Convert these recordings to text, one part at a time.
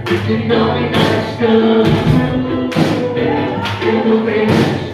You know me not good. You know me not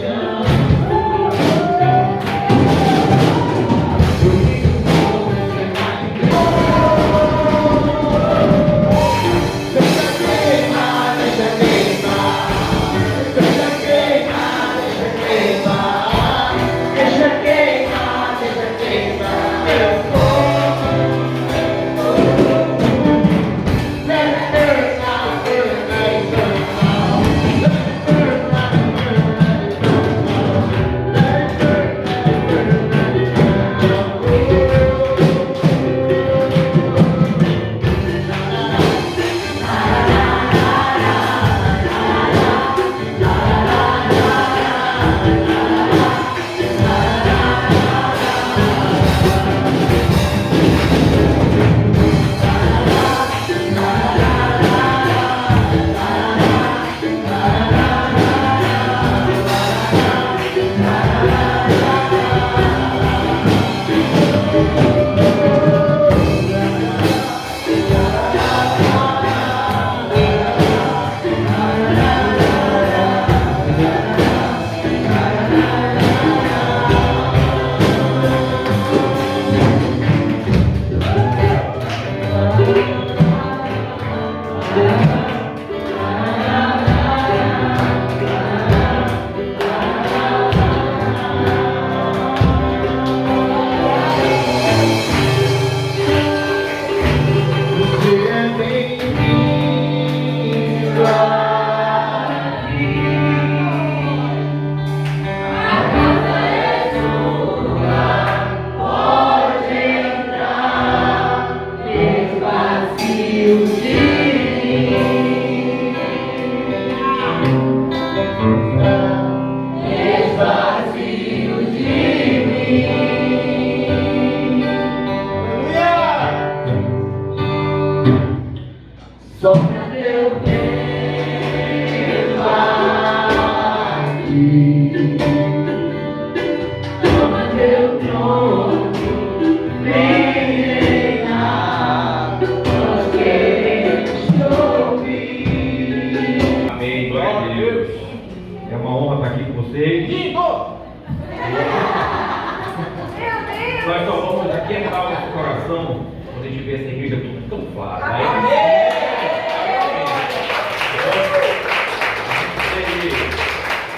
Nós só vamos aquietar o nosso coração quando a gente vê essa igreja tudo tão clara.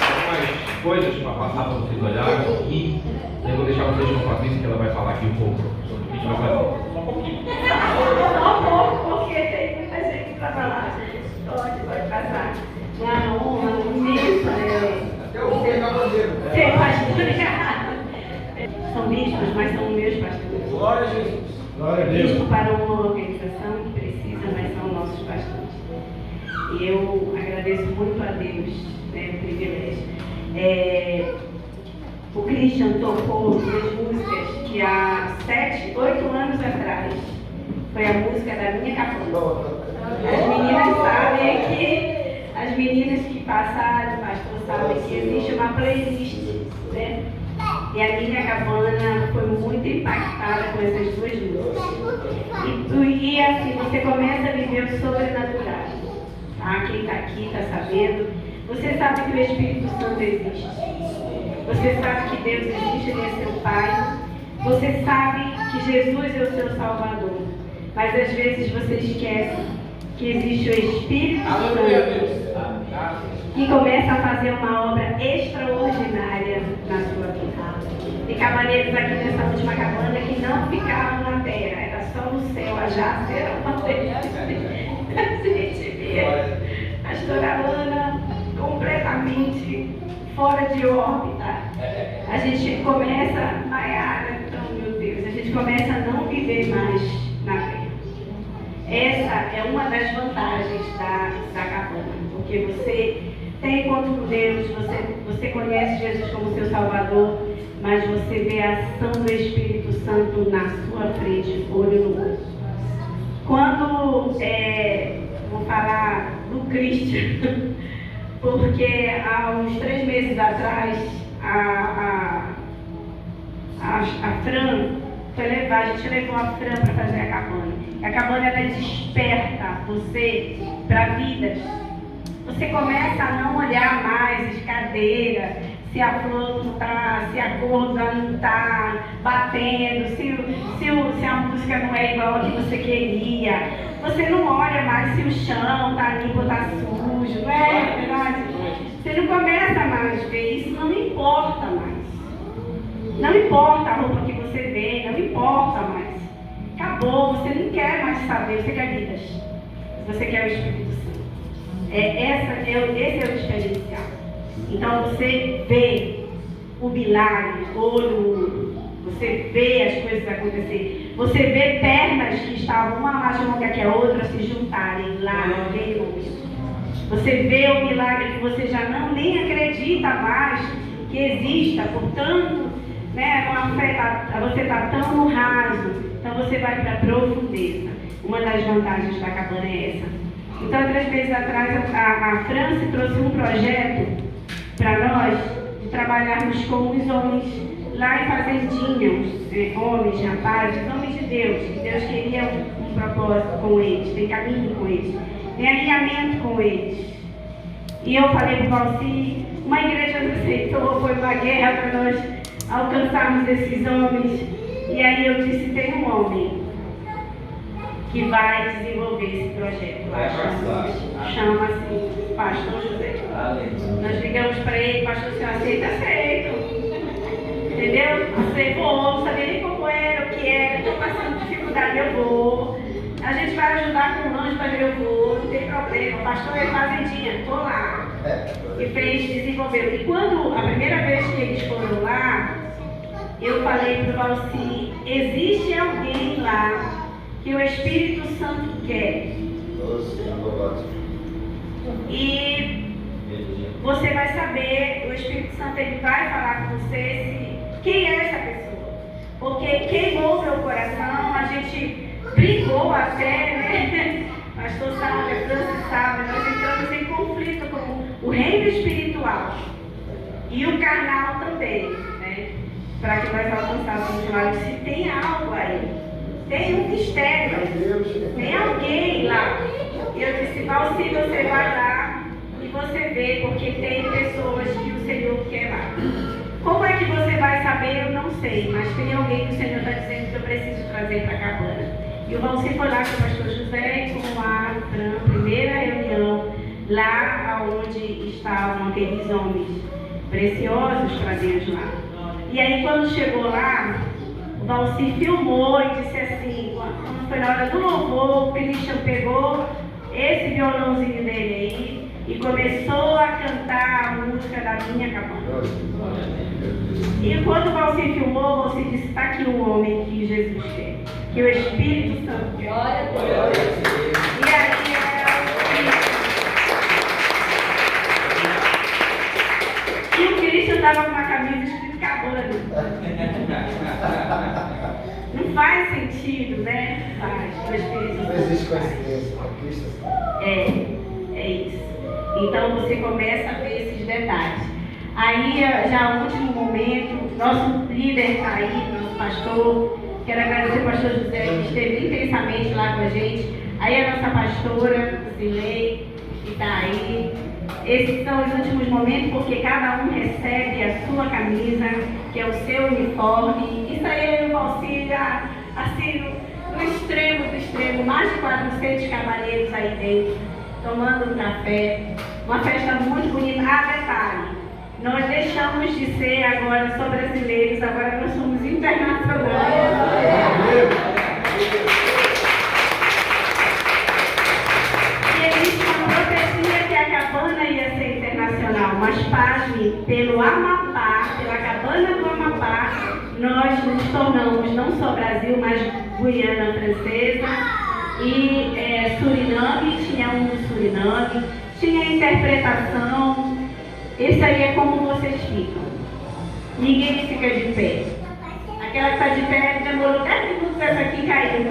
Algumas coisas para passar para vocês olharem e eu vou deixar vocês com a Patrícia que ela vai falar aqui um pouco sobre o que a gente vai fazer. Só um pouquinho. Só um pouco, porque tem muita gente para falar. Pode passar. Uma honra, ser pastor. São bispos, mas são meus pastores. Glória a Jesus. Glória a Deus. Bispo para uma organização que precisa, mas são nossos pastores. E eu agradeço muito a Deus, né, o privilégio. O Christian tocou duas músicas que há 7, 8 anos atrás foi a música da minha capuna. As meninas sabem que, as meninas que passaram, o pastor sabe que existe uma playlist, né? E a minha cabana foi muito impactada com essas duas músicas. E assim, você começa a viver o sobrenatural. Tá? Quem está aqui está sabendo. Você sabe que o Espírito Santo existe. Você sabe que Deus existe, Ele é seu Pai. Você sabe que Jesus é o seu Salvador. Mas às vezes você esquece que existe o Espírito Santo que começa a fazer uma obra extraordinária na sua vida. Tem cabaneiros aqui nessa última cabana que não ficavam na terra, era só no céu, a Jace era uma delas. A gente via a pastora Ana completamente fora de órbita. A gente começa, Maiara, então, meu Deus, a gente começa a não viver mais na terra. Essa é uma das vantagens da cabana, porque você tem encontro com Deus, você conhece Jesus como seu Salvador, mas você vê a ação do Espírito Santo na sua frente, olho no olho. Quando, vou falar do Christian, porque há uns 3 meses atrás, a Fran a gente levou a Fran para fazer a cabana. A cabana, ela desperta você para vidas. Você começa a não olhar mais escadeira, se a flor não está, se a corda não está batendo, se a música não é igual a que você queria. Você não olha mais se o chão está limpo ou está sujo, não é verdade? Você não começa mais a ver isso, não importa mais. Não importa a roupa que você vê, não importa mais. Acabou, você não quer mais saber, você quer vidas. Você quer o Espírito Santo. Esse é o diferencial. Então você vê o milagre, olho no olho. Você vê as coisas acontecerem. Você vê pernas que estavam uma mais longa que a outra se juntarem lá naquele momento. Você vê o milagre que você já nem acredita mais que exista. Portanto, né, uma fé, você está tão no raso, então você vai para a profundeza. Uma das vantagens da cabana é essa. Então, 3 meses atrás, a França trouxe um projeto para nós de trabalharmos com os homens lá em fazendinhas, homens, rapazes, homens de Deus, que Deus queria um propósito com eles, tem caminho com eles, tem alinhamento com eles. E eu falei para o Valci, uma igreja nos aceitou, foi uma guerra para nós alcançarmos esses homens. E aí eu disse, tem um homem que vai desenvolver esse projeto lá, chama-se Pastor José. Nós ligamos para ele, pastor, o senhor aceita? Aceito. Entendeu? Aceito, não sabia nem como era, o que era, estou passando dificuldade, eu vou. A gente vai ajudar com o lanche, mas eu vou, não tem problema. O pastor é fazendinha, estou lá. E fez, desenvolveu. E quando, a primeira vez que eles foram lá, eu falei para o Valci, existe alguém lá que o Espírito Santo quer. E você vai saber, o Espírito Santo ele vai falar com você quem é essa pessoa. Porque queimou meu coração, a gente brigou até, né? Pastor sabe, a França sabe, nós entramos em conflito com o reino espiritual e o carnal também, né? Para que nós alcançássemos lá. Se tem algo aí, tem um mistério, tem alguém lá. E eu disse, Valci, você vai lá e você vê, porque tem pessoas que o Senhor quer lá. Como é que você vai saber? Eu não sei, mas tem alguém que o Senhor está dizendo que eu preciso trazer para a cabana. E o Valci foi lá com o pastor José, com a primeira reunião, lá onde estavam aqueles homens preciosos para Deus lá. E aí quando chegou lá, o Valci filmou e disse assim, quando foi na hora do louvor, o Christian pegou esse violãozinho dele aí e começou a cantar a música da minha cabana. E quando o Valci filmou, o Valci disse, está aqui o homem que Jesus quer, que o Espírito Santo quer. E aí e o Christian estava com uma camisa escrito cabana. Não faz sentido, né? Faz. O Espírito Santo. Não existe coincidência. É isso. Então você começa a ver esses detalhes. Aí, já no último momento, nosso líder está aí, nosso pastor. Quero agradecer ao pastor José, que esteve intensamente lá com a gente. Aí a nossa pastora, Zilei, que está aí. Esses são os últimos momentos, porque cada um recebe a sua camisa, que é o seu uniforme. Isso aí eu auxilia, assim, no extremo do extremo, mais de 400 cavalheiros aí dentro, tomando um café. Uma festa muito bonita. Ah, detalhe, nós deixamos de ser agora só brasileiros, agora nós somos internacionais. E existe uma profecia que a cabana ia ser internacional, mas pasme, pelo Amapá, pela cabana do Amapá, nós nos tornamos não só Brasil, mas Guiana Francesa e Suriname, tinha um do Suriname, tinha interpretação. Esse aí é como vocês ficam. Ninguém fica de pé. Aquela que está de pé demorou 10 minutos essa aqui caindo.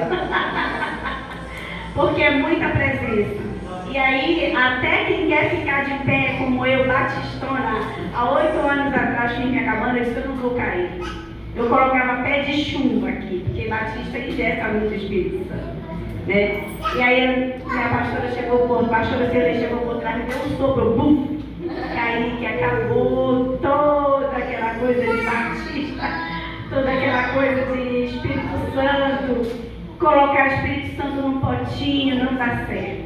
Porque é muita presença. E aí, até quem quer ficar de pé, como eu, Batistona, há 8 anos atrás, em minha cabana, eu disse, eu não vou cair. Eu colocava pé de chumbo aqui, porque Batista ingesta muito o Espírito Santo. Né? E aí minha pastora chegou por trás, me deu um sopro, bum! E aí que acabou toda aquela coisa de Batista, toda aquela coisa de Espírito Santo. Colocar o Espírito Santo num potinho não dá certo.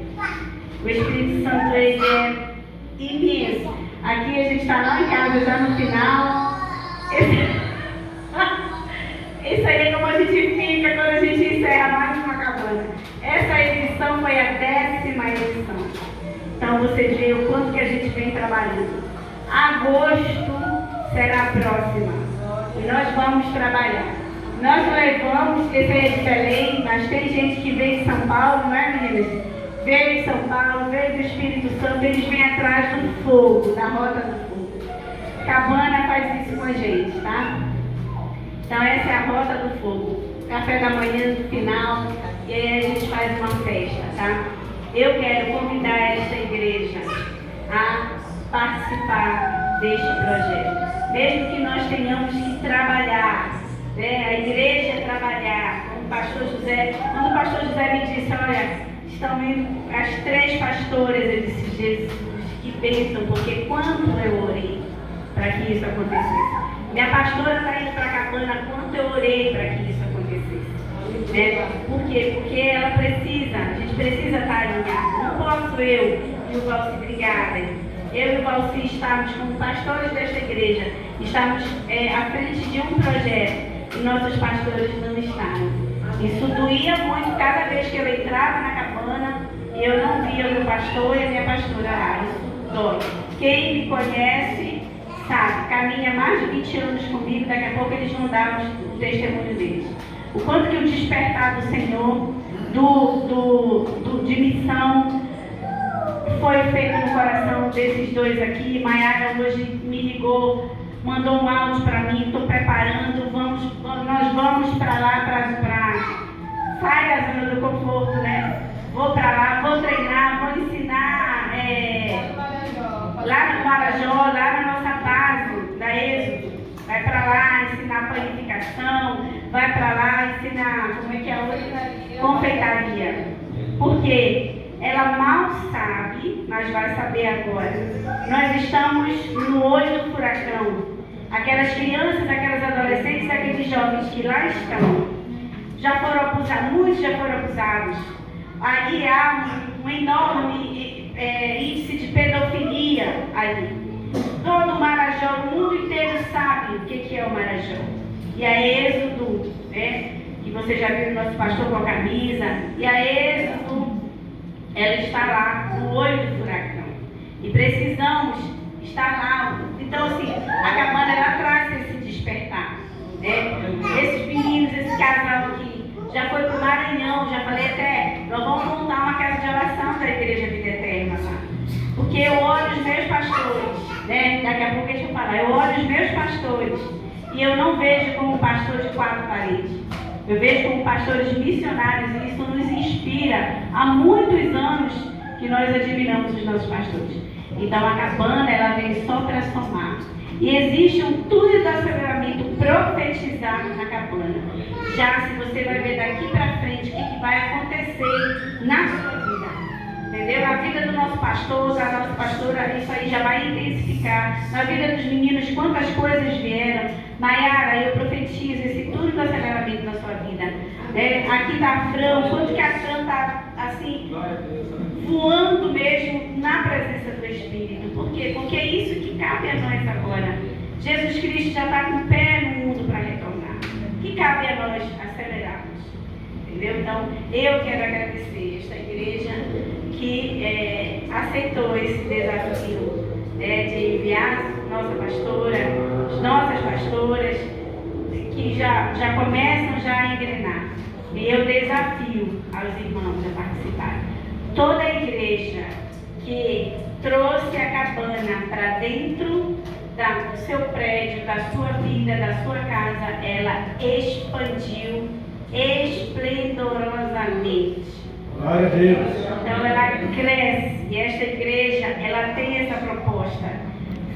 O Espírito Santo, ele é imenso. Aqui a gente está lá em casa já no final. Isso aí é como a gente fica quando a gente encerra mais uma cabana. Essa edição foi a 10ª edição. Então você vê o quanto que a gente vem trabalhando. Agosto será a próxima. E nós vamos trabalhar. Nós levamos, esse aí é de Belém, mas tem gente que veio de São Paulo, não é, meninas? Veio de São Paulo, veio do Espírito Santo, eles vêm atrás do fogo, da rota do fogo. Cabana faz isso com a gente, tá? Então essa é a rota do fogo. Café da manhã no final, e aí a gente faz uma festa, tá? Eu quero convidar esta igreja a participar deste projeto. Mesmo que nós tenhamos que trabalhar, né? A igreja trabalhar, como o pastor José, quando o pastor José me disse, olha, estão indo as 3 pastoras, eu disse, Jesus, que bênção, porque quanto eu orei para que isso acontecesse. Minha pastora está indo para a cabana, quanto eu orei para que isso acontecesse. Né? Por quê? Porque ela precisa, a gente precisa estar alinhado. Não posso eu e o Valci brigarem. Eu e o Valci estamos como pastores desta igreja, estamos à frente de um projeto e nossos pastores não estavam. Isso doía muito cada vez que eu entrava na cabana e eu não via o meu pastor e a minha pastora lá. Isso dói. Quem me conhece sabe, caminha mais de 20 anos comigo, daqui a pouco eles vão dar o testemunho deles. O quanto que o despertar do Senhor, de missão, foi feito no coração desses 2 aqui. Maiara hoje me ligou, mandou um áudio para mim, estou preparando, nós vamos para lá, sai da zona do conforto, né? Vou para lá, vou treinar, vou ensinar lá no Marajó, lá na nossa base da Êxodo. Vai para lá ensinar panificação, vai para lá ensinar, como é que é hoje? Confeitaria. Porque ela mal sabe, mas vai saber agora. Nós estamos no olho do furacão. Aquelas crianças, aquelas adolescentes, aqueles jovens que lá estão, já foram abusados, muitos já foram abusados. Ali há um enorme índice de pedofilia ali. Todo o Marajó, o mundo inteiro sabe o que é o Marajó. E a Êxodo, né, que você já viu o nosso pastor com a camisa, e a Êxodo, ela está lá no olho do furacão. E precisamos estar lá. Então, assim, a cabana ela traz esse despertar. Né? Esses meninos, esse casal aqui, já foi para o Maranhão, já falei até, nós vamos montar uma casa de oração da Igreja Vida Eterna lá. Porque eu olho os meus pastores, né? Daqui a pouco deixa eu falar, eu olho os meus pastores e eu não vejo como pastor de 4 paredes. Eu vejo como pastores missionários e isso nos inspira há muitos anos que nós admiramos os nossos pastores. Então a cabana ela vem só para somar. E existe um túnel de aceleramento profetizado na cabana. Já se você vai ver daqui para frente o que vai acontecer na sua vida. Entendeu? A vida do nosso pastor, da nossa pastora, isso aí já vai intensificar. Na vida dos meninos, quantas coisas vieram. Maiara, eu profetizo esse túnel de aceleramento na sua vida. Aqui está a Fran, quanto que a Fran está assim, voando mesmo na presença do Espírito. Por quê? Porque é isso que cabe a nós agora. Jesus Cristo já está com o pé no mundo para retornar. O que cabe a nós acelerarmos? Entendeu? Então, eu quero agradecer esta igreja que aceitou esse desafio de enviar nossa pastora, as nossas pastoras, que já começam já a engrenar. E eu desafio aos irmãos a participarem. Toda a igreja que trouxe a cabana para dentro do seu prédio, da sua vida, da sua casa, ela expandiu esplendorosamente. Glória a Deus. Então ela cresce e esta igreja ela tem essa proposta.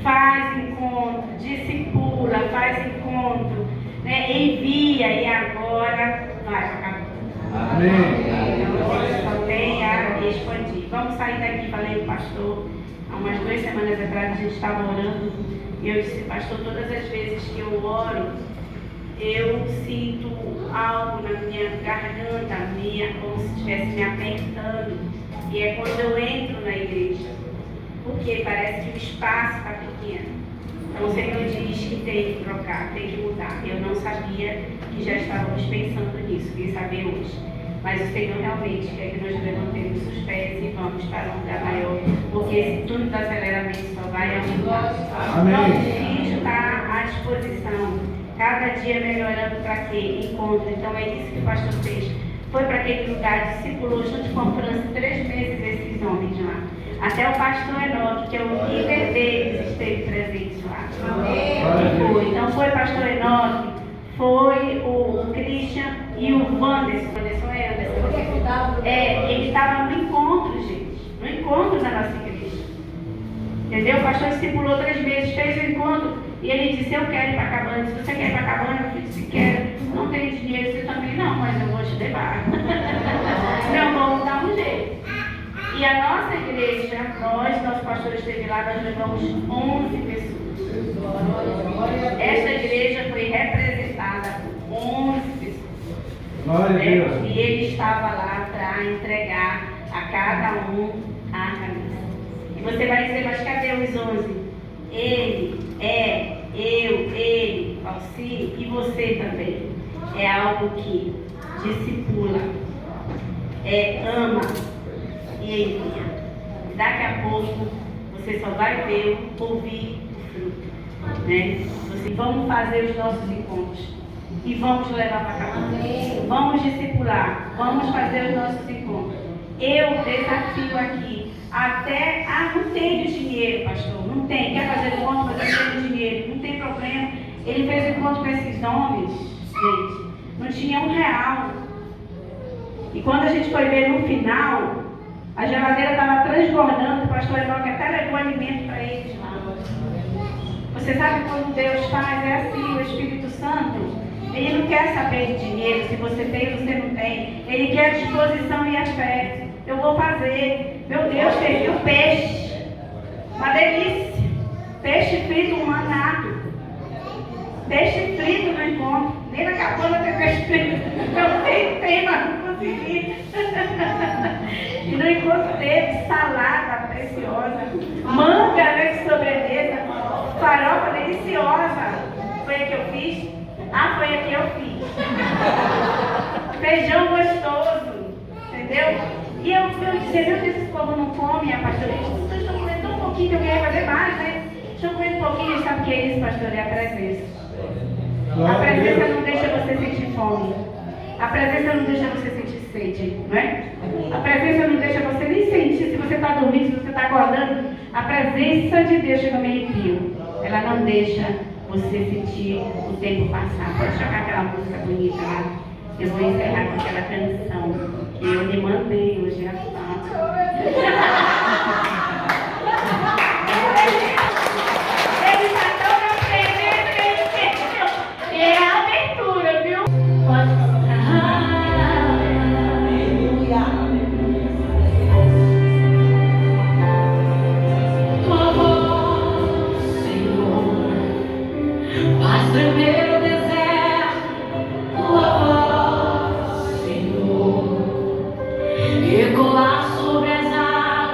Faz encontro, discipula, faz encontro, né? Envia e agora vai para cá. Amém. Então, só tem a expandir. Vamos sair daqui, falei com o pastor, há umas 2 semanas atrás a gente estava orando, e eu disse, pastor, todas as vezes que eu oro, eu sinto algo na minha garganta, como se estivesse me apertando. E é quando eu entro na igreja, porque parece que o espaço está pequeno. Então o Senhor diz que tem que trocar, tem que mudar. Eu não sabia que já estávamos pensando nisso, vim saber hoje. Mas o Senhor realmente quer que nós levantemos os pés e vamos para um lugar maior, porque esse túnel do aceleramento só vai aumentar. Amém. Nosso filho está à disposição, cada dia melhorando para quê? Encontro. Então é isso que o pastor fez. Foi para aquele lugar, discipulou junto com a França 3 meses esses homens lá. Até o pastor Enoque, que é o líder deles, esteve presente lá. Foi. Então foi o pastor Enoque, foi o Christian e o Wanderson. Wanderson é Anderson. Ele estava no encontro, gente. No encontro da nossa igreja. Entendeu? O pastor discipulou 3 meses, fez o encontro e ele disse, eu quero ir para a cabana. Se você quer ir para a cabana, eu disse, quero. Não tenho dinheiro, você também não, mas eu vou te levar. Não, vamos dar um jeito. E a nossa igreja, nosso pastor esteve lá, nós levamos 11 pessoas. Esta igreja foi representada por 11 pessoas. Glória a Deus. E ele estava lá para entregar a cada um a camisa. E você vai dizer, mas cadê os 11? Ele, eu, ele, Alci e você também. É algo que discipula, ama e envia. Daqui a pouco você só vai ver, ouvir o fruto. Né? Vamos fazer os nossos encontros e vamos levar para cá. Vamos discipular, vamos fazer os nossos encontros. Eu desafio aqui, até, não tenho dinheiro, pastor, não tem, quer fazer encontro, mas eu não tenho dinheiro, não tem problema. Ele fez encontro com esses homens, gente, não tinha R$1. E quando a gente foi ver no final, a geladeira estava transbordando, o pastor Enoque até levou alimento para eles lá. Você sabe quando Deus faz, é assim, o Espírito Santo, ele não quer saber de dinheiro, se você tem ou você não tem. Ele quer a disposição e a fé. Eu vou fazer. Meu Deus, teve um peixe. Uma delícia. Peixe frito, um manado. Peixe frito no encontro. Nem na cabana tem peixe frito. Eu tentei, mas não consegui. E no encontro teve salada preciosa. Manga, né, de sobremesa. Farofa deliciosa. Foi a que eu fiz? Foi a que eu fiz. Feijão gostoso. Entendeu? E eu disse, meu Deus, esse povo não come, a pastora disse, vocês estão comendo tão pouquinho que eu queria fazer mais, né? Estão comendo um pouquinho, sabe o que é isso, pastor? É a presença. A presença não deixa você sentir fome. A presença não deixa você sentir sede, não é? A presença não deixa você nem sentir se você está dormindo, se você está acordando. A presença de Deus chega meio fio. Ela não deixa você sentir o tempo passar. Pode tocar aquela música bonita lá. Eu vou encerrar com aquela canção que eu lhe mandei hoje à tarde. Ele está tão na frente, ele esqueceu. E é a abertura, viu? Pode colocar. Aleluia. Tua voz, Senhor, faz tremer o deserto. Tua voz, Senhor, ecoar sobre as águas.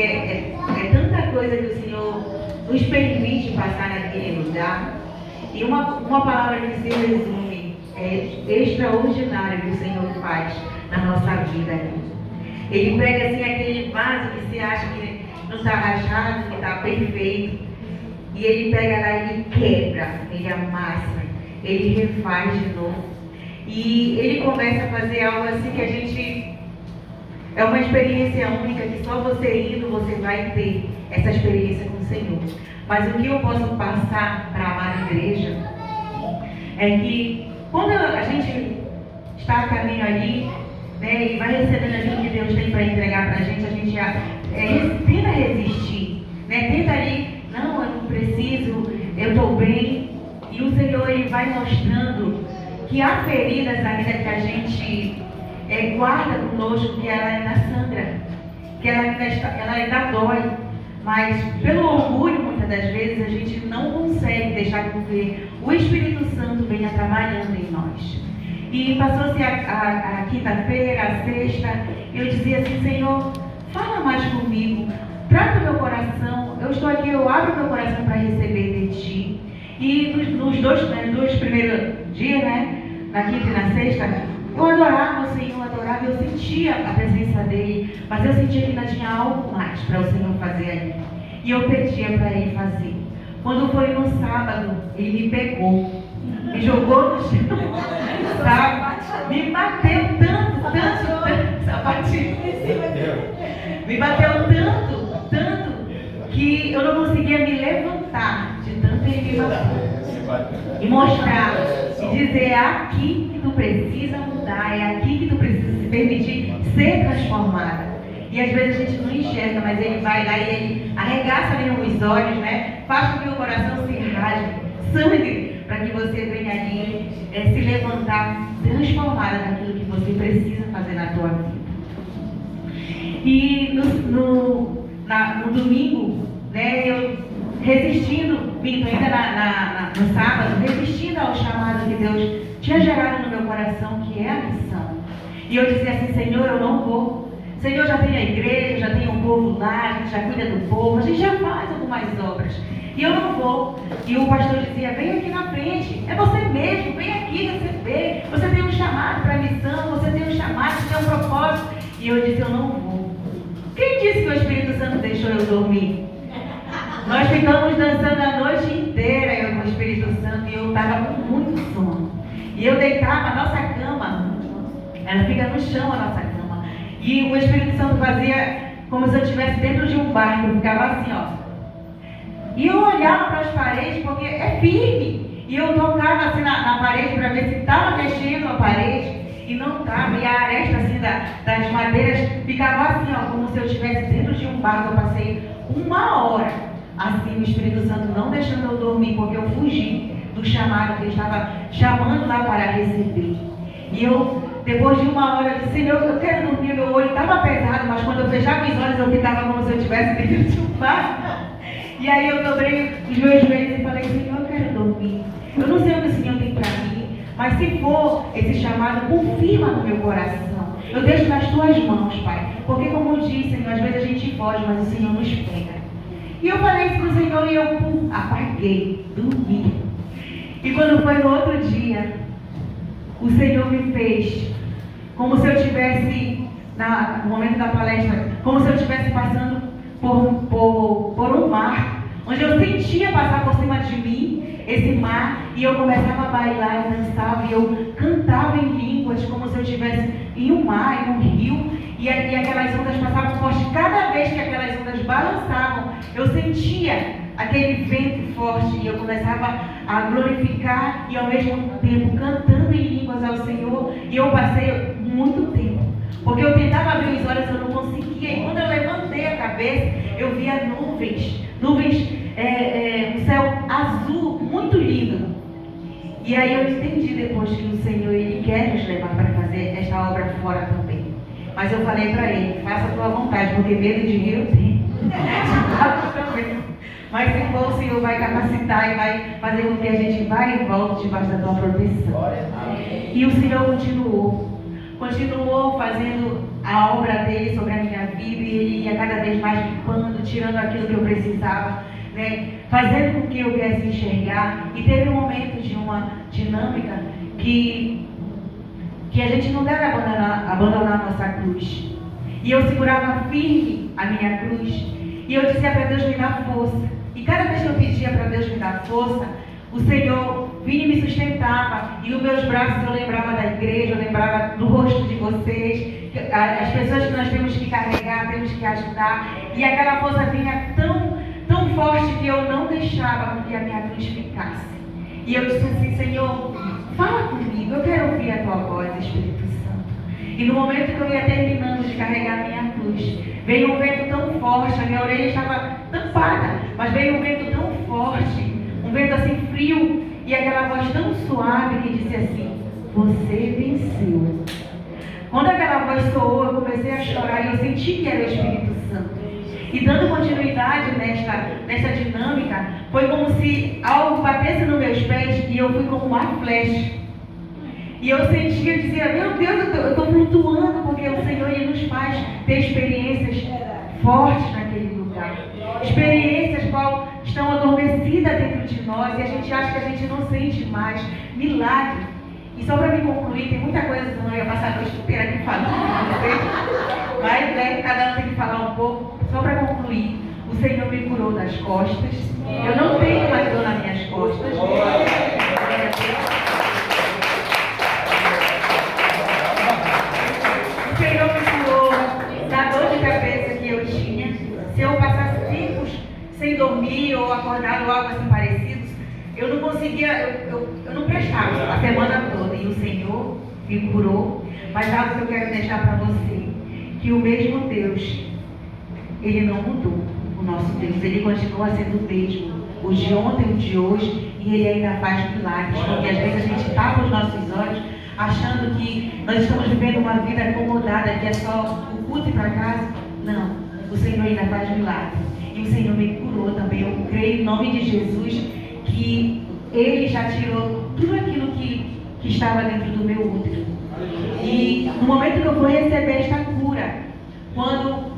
porque é tanta coisa que o Senhor nos permite passar naquele lugar. E uma palavra que se resume é extraordinário que o Senhor faz na nossa vida. Ele pega assim aquele vaso que você acha que não está rachado, que está perfeito, e ele pega lá e ele quebra, ele amassa, ele refaz de novo. E ele começa a fazer algo assim que a gente... É uma experiência única que só você indo você vai ter essa experiência com o Senhor. Mas o que eu posso passar para a amada igreja é que quando a gente está a caminho ali, né, e vai recebendo aquilo que Deus tem para entregar para a gente já tenta resistir, né? Tenta ali, não, eu não preciso, eu estou bem. E o Senhor ele vai mostrando que há feridas ainda que a gente guarda conosco, que ela ainda sangra, que ela ainda dói, mas pelo orgulho muitas das vezes a gente não consegue deixar com que o Espírito Santo venha trabalhando em nós. E passou-se a quinta-feira, a sexta, eu dizia assim, Senhor, fala mais comigo, trata o meu coração, eu estou aqui, eu abro meu coração para receber de Ti. E nos dois primeiros dias, né, na quinta e na sexta, eu adorava o Senhor, eu sentia a presença dEle, mas eu sentia que ainda tinha algo mais para o Senhor fazer ali. E eu pedia para Ele fazer. Quando foi no sábado, Ele me pegou, me jogou no chão, sabe? Me bateu tanto, sapatinho. Me bateu tanto, que eu não conseguia me levantar de tanto Ele me bater. E mostrar, e dizer, é aqui que tu precisa mudar, é aqui que tu precisa se permitir ser transformada. E às vezes a gente não enxerga, mas Ele vai lá e Ele arregaça ali os olhos, né? Faz com que o coração se rasgue, sangue, para que você venha ali se levantar transformada naquilo que você precisa fazer na tua vida. E no domingo, né, eu resistindo, ainda no sábado, resistindo ao chamado que Deus tinha gerado no meu coração, que é a missão. E eu dizia assim, Senhor, eu não vou. Senhor, já tem a igreja, já tem o povo lá, a gente já cuida do povo, a gente já faz algumas obras. E eu não vou. E o pastor dizia, vem aqui na frente, é você mesmo, vem aqui receber. Você tem um chamado para a missão, você tem um chamado, você tem um propósito. E eu disse, eu não vou. Quem disse que o Espírito Santo deixou eu dormir? Nós ficamos dançando a noite inteira, eu com o Espírito Santo, e eu estava com muito sono. E eu deitava, a nossa cama, ela fica no chão, a nossa cama. E o Espírito Santo fazia como se eu estivesse dentro de um barco, eu ficava assim, ó. E eu olhava para as paredes, porque é firme. E eu tocava assim na parede para ver se estava mexendo a parede. E não estava. E a aresta assim das madeiras ficava assim, ó, como se eu estivesse dentro de um barco. Eu passei 1 hora. Assim, o Espírito Santo não deixando eu dormir, porque eu fugi do chamado que Ele estava chamando lá para receber. E eu, depois de 1 hora, eu disse, Senhor, eu quero dormir, meu olho estava pesado, mas quando eu fechava os olhos, eu ficava como se eu estivesse dentro de um barco. E aí eu dobrei os meus joelhos e falei, Senhor, eu quero dormir. Eu não sei o que o Senhor tem para mim, mas se for esse chamado, confirma no meu coração. Eu deixo nas Tuas mãos, Pai. Porque como eu disse, Senhor, às vezes a gente foge, mas o Senhor nos pega. E eu falei isso para o Senhor e eu apaguei, dormi. E quando foi no outro dia, o Senhor me fez como se eu estivesse, no momento da palestra, como se eu estivesse passando por um mar, onde eu sentia passar por cima de mim esse mar, e eu começava a bailar e dançava, e eu cantava em línguas, como se eu estivesse em um mar, em um rio. E aquelas ondas passavam forte. Cada vez que aquelas ondas balançavam, eu sentia aquele vento forte. E eu começava a glorificar e ao mesmo tempo cantando em línguas ao Senhor. E eu passei muito tempo. Porque eu tentava abrir os olhos e eu não conseguia. E quando eu levantei a cabeça, eu via nuvens. Um céu azul, muito lindo. E aí eu entendi depois que o Senhor Ele quer nos levar para fazer esta obra fora também. Mas eu falei para Ele, faça a tua vontade, porque medo de rir eu tenho. Mas se for, o Senhor vai capacitar e vai fazer com que a gente vá e volte debaixo da tua proteção. E o Senhor continuou fazendo a obra dele sobre a minha vida, e ele ia cada vez mais limpando, tirando aquilo que eu precisava, né? Fazendo com que eu viesse enxergar. E teve um momento de uma dinâmica que a gente não deve abandonar a nossa cruz. E eu segurava firme a minha cruz, e eu dizia para Deus me dar força. E cada vez que eu pedia para Deus me dar força, o Senhor vinha e me sustentava, e nos meus braços eu lembrava da igreja, eu lembrava do rosto de vocês, as pessoas que nós temos que carregar, temos que ajudar, e aquela força vinha tão forte que eu não deixava que a minha cruz ficasse. E eu disse assim: Senhor, fala comigo, eu quero ouvir a tua voz, Espírito Santo. E no momento que eu ia terminando de carregar a minha cruz, veio um vento tão forte, a minha orelha estava tampada, mas veio um vento tão forte, um vento assim frio, e aquela voz tão suave que disse assim: você venceu. Quando aquela voz soou, eu comecei a chorar, e eu senti que era o Espírito Santo. E dando continuidade nesta dinâmica, foi como se algo batesse nos meus pés, e eu fui como uma flecha. E eu sentia, eu dizia: meu Deus, eu estou flutuando, porque o Senhor ele nos faz ter experiências fortes naquele lugar. Experiências qual estão adormecidas dentro de nós, e a gente acha que a gente não sente mais. Milagre. E só para me concluir, tem muita coisa que eu não ia passar a noite inteira aqui falando com vocês, mas né, cada um tem que falar um pouco. Só para concluir, o Senhor me curou das costas. Eu não tenho mais dor nas minhas costas. O Senhor me curou da dor de cabeça que eu tinha. Se eu passasse tempos sem dormir ou acordar ou algo assim parecido, eu não conseguia, eu não prestava a semana toda. E o Senhor me curou. Mas algo que eu quero deixar para você, que o mesmo Deus, Ele não mudou. O nosso Deus, Ele continua sendo o mesmo, o de ontem, o de hoje, e Ele ainda faz milagres, porque às vezes a gente tapa os nossos olhos achando que nós estamos vivendo uma vida acomodada, que é só o culto e para casa. Não, o Senhor ainda faz milagres, e o Senhor me curou também. Eu creio em nome de Jesus que Ele já tirou tudo aquilo que estava dentro do meu útero. E no momento que eu fui receber esta cura, quando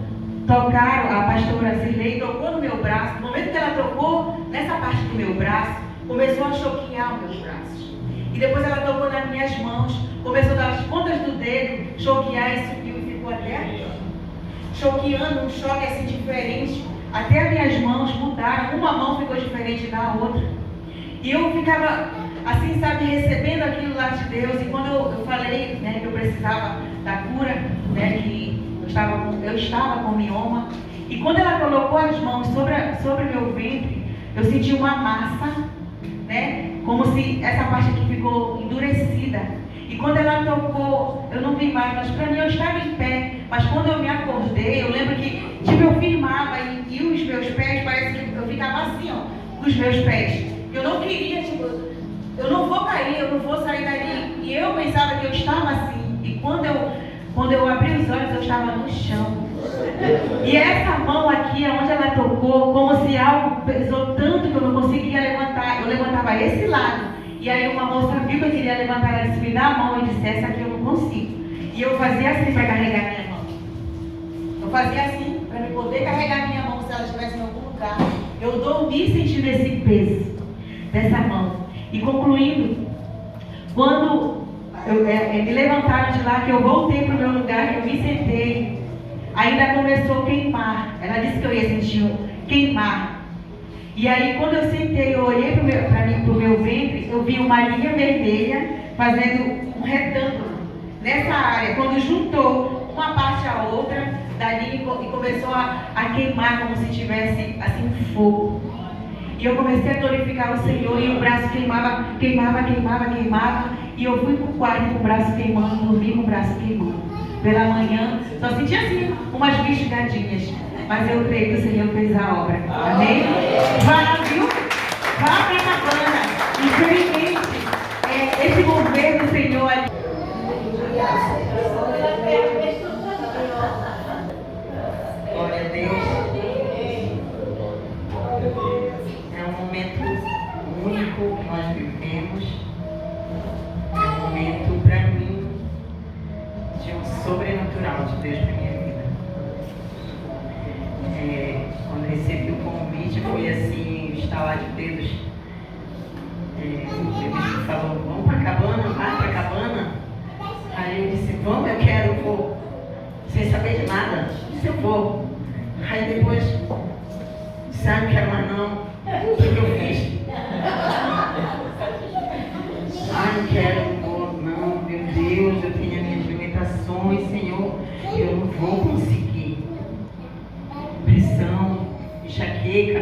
tocaram, a pastora Zirlei tocou no meu braço, no momento que ela tocou nessa parte do meu braço, começou a choquear os meus braços. E depois ela tocou nas minhas mãos, começou das pontas do dedo, choquear e subiu e ficou até aqui. Choqueando, um choque assim diferente. Até as minhas mãos mudaram, uma mão ficou diferente da outra. E eu ficava assim, sabe, recebendo aquilo lá de Deus. E quando eu falei, né, que eu precisava da cura, né, que eu estava com mioma, e quando ela colocou as mãos sobre o meu ventre, eu senti uma massa, né, como se essa parte aqui ficou endurecida. E quando ela tocou, eu não vi mais, mas para mim eu estava em pé. Mas quando eu me acordei, eu lembro que tipo, eu firmava e os meus pés, parece que eu ficava assim, ó, com os meus pés. Eu não queria, tipo, eu não vou cair, eu não vou sair dali. E eu pensava que eu estava assim. E quando eu abri os olhos, eu estava no chão. E essa mão aqui, onde ela tocou, como se algo pesou tanto que eu não conseguia levantar. Eu levantava esse lado. E aí uma moça viu que eu queria levantar, ela disse: me dá a mão. E disse: essa aqui eu não consigo. E eu fazia assim para carregar minha mão. Eu fazia assim para me poder carregar minha mão se ela estivesse em algum lugar. Eu dormi sentindo esse peso dessa mão. E concluindo, quando me levantaram de lá, que eu voltei para o meu lugar, que eu me sentei, ainda começou a queimar. Ela disse que eu ia sentir um queimar. E aí, quando eu sentei, eu olhei para o meu ventre, eu vi uma linha vermelha fazendo um retângulo nessa área. Quando juntou uma parte à outra, dali e começou a queimar como se tivesse assim um fogo. E eu comecei a glorificar o Senhor, e o braço queimava. E eu fui para o quarto com o braço queimando, dormi com o braço queimando. Pela manhã, só senti assim, umas bisgadinhas. Mas eu creio que o Senhor fez a obra. Amém? Vá, viu? Vá para a cabana. Infelizmente, esse governo do Senhor ali. Glória a Deus. É um momento único que nós vivemos. É um momento, para mim, de um sobrenatural de Deus. realmente foi assim, estalar de dedos. O bispo falou, vamos para a cabana, vai para a cabana. Aí eu disse, vamos, eu quero, eu vou. Sem saber de nada, disse, eu vou. Aí depois, disse, não quero mais não. O que eu fiz? Não quero, não, meu Deus, eu tenho as minhas limitações, Senhor, eu não vou conseguir. Pressão, enxaqueca,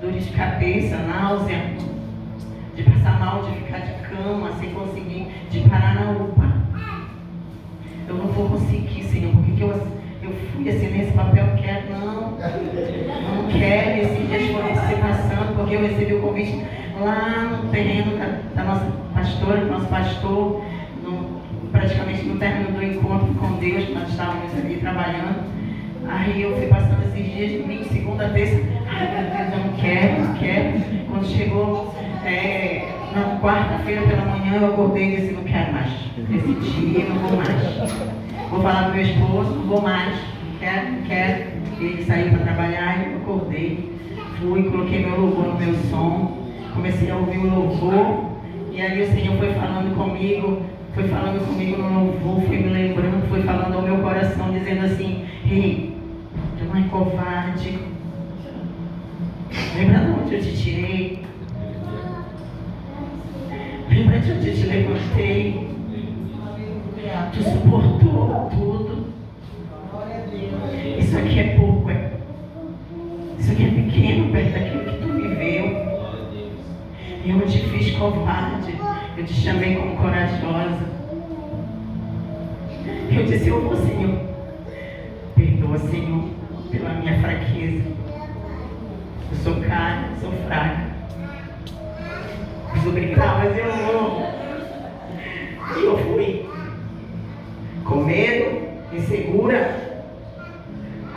dores de cabeça, náusea, de passar mal, de ficar de cama, sem conseguir, de parar na UPA. Eu não vou conseguir, Senhor, porque eu fui assim nesse papel, não quero, esses dias foram se passando, porque eu recebi o convite lá no terreno da nossa pastora, do nosso pastor, praticamente no término do encontro com Deus, que nós estávamos ali trabalhando. Aí eu fui passando esses dias, domingo, segunda, terça, ai meu Deus, eu não quero. Quando chegou na quarta-feira pela manhã, eu acordei e disse, não quero mais. Esse dia eu não vou mais. Vou falar pro meu esposo, não vou mais, não quero. Ele saiu para trabalhar e eu acordei. Fui, coloquei meu louvor no meu som, comecei a ouvir o louvor, e aí o Senhor foi falando comigo no louvor, foi me lembrando, foi falando ao meu coração, dizendo assim, ei, tu não é covarde. Lembra de onde eu te tirei? Lembra de onde eu te levantei? Tu suportou tudo. Isso aqui é pouco, isso aqui é pequeno perto daquilo que tu viveu. Eu não te fiz covarde, eu te chamei como corajosa. Eu disse, eu vou, Senhor. Perdoa, Senhor, pela minha fraqueza. Eu sou carne, sou fraca. Mas obrigado, mas eu vou. E eu fui. Com medo, insegura,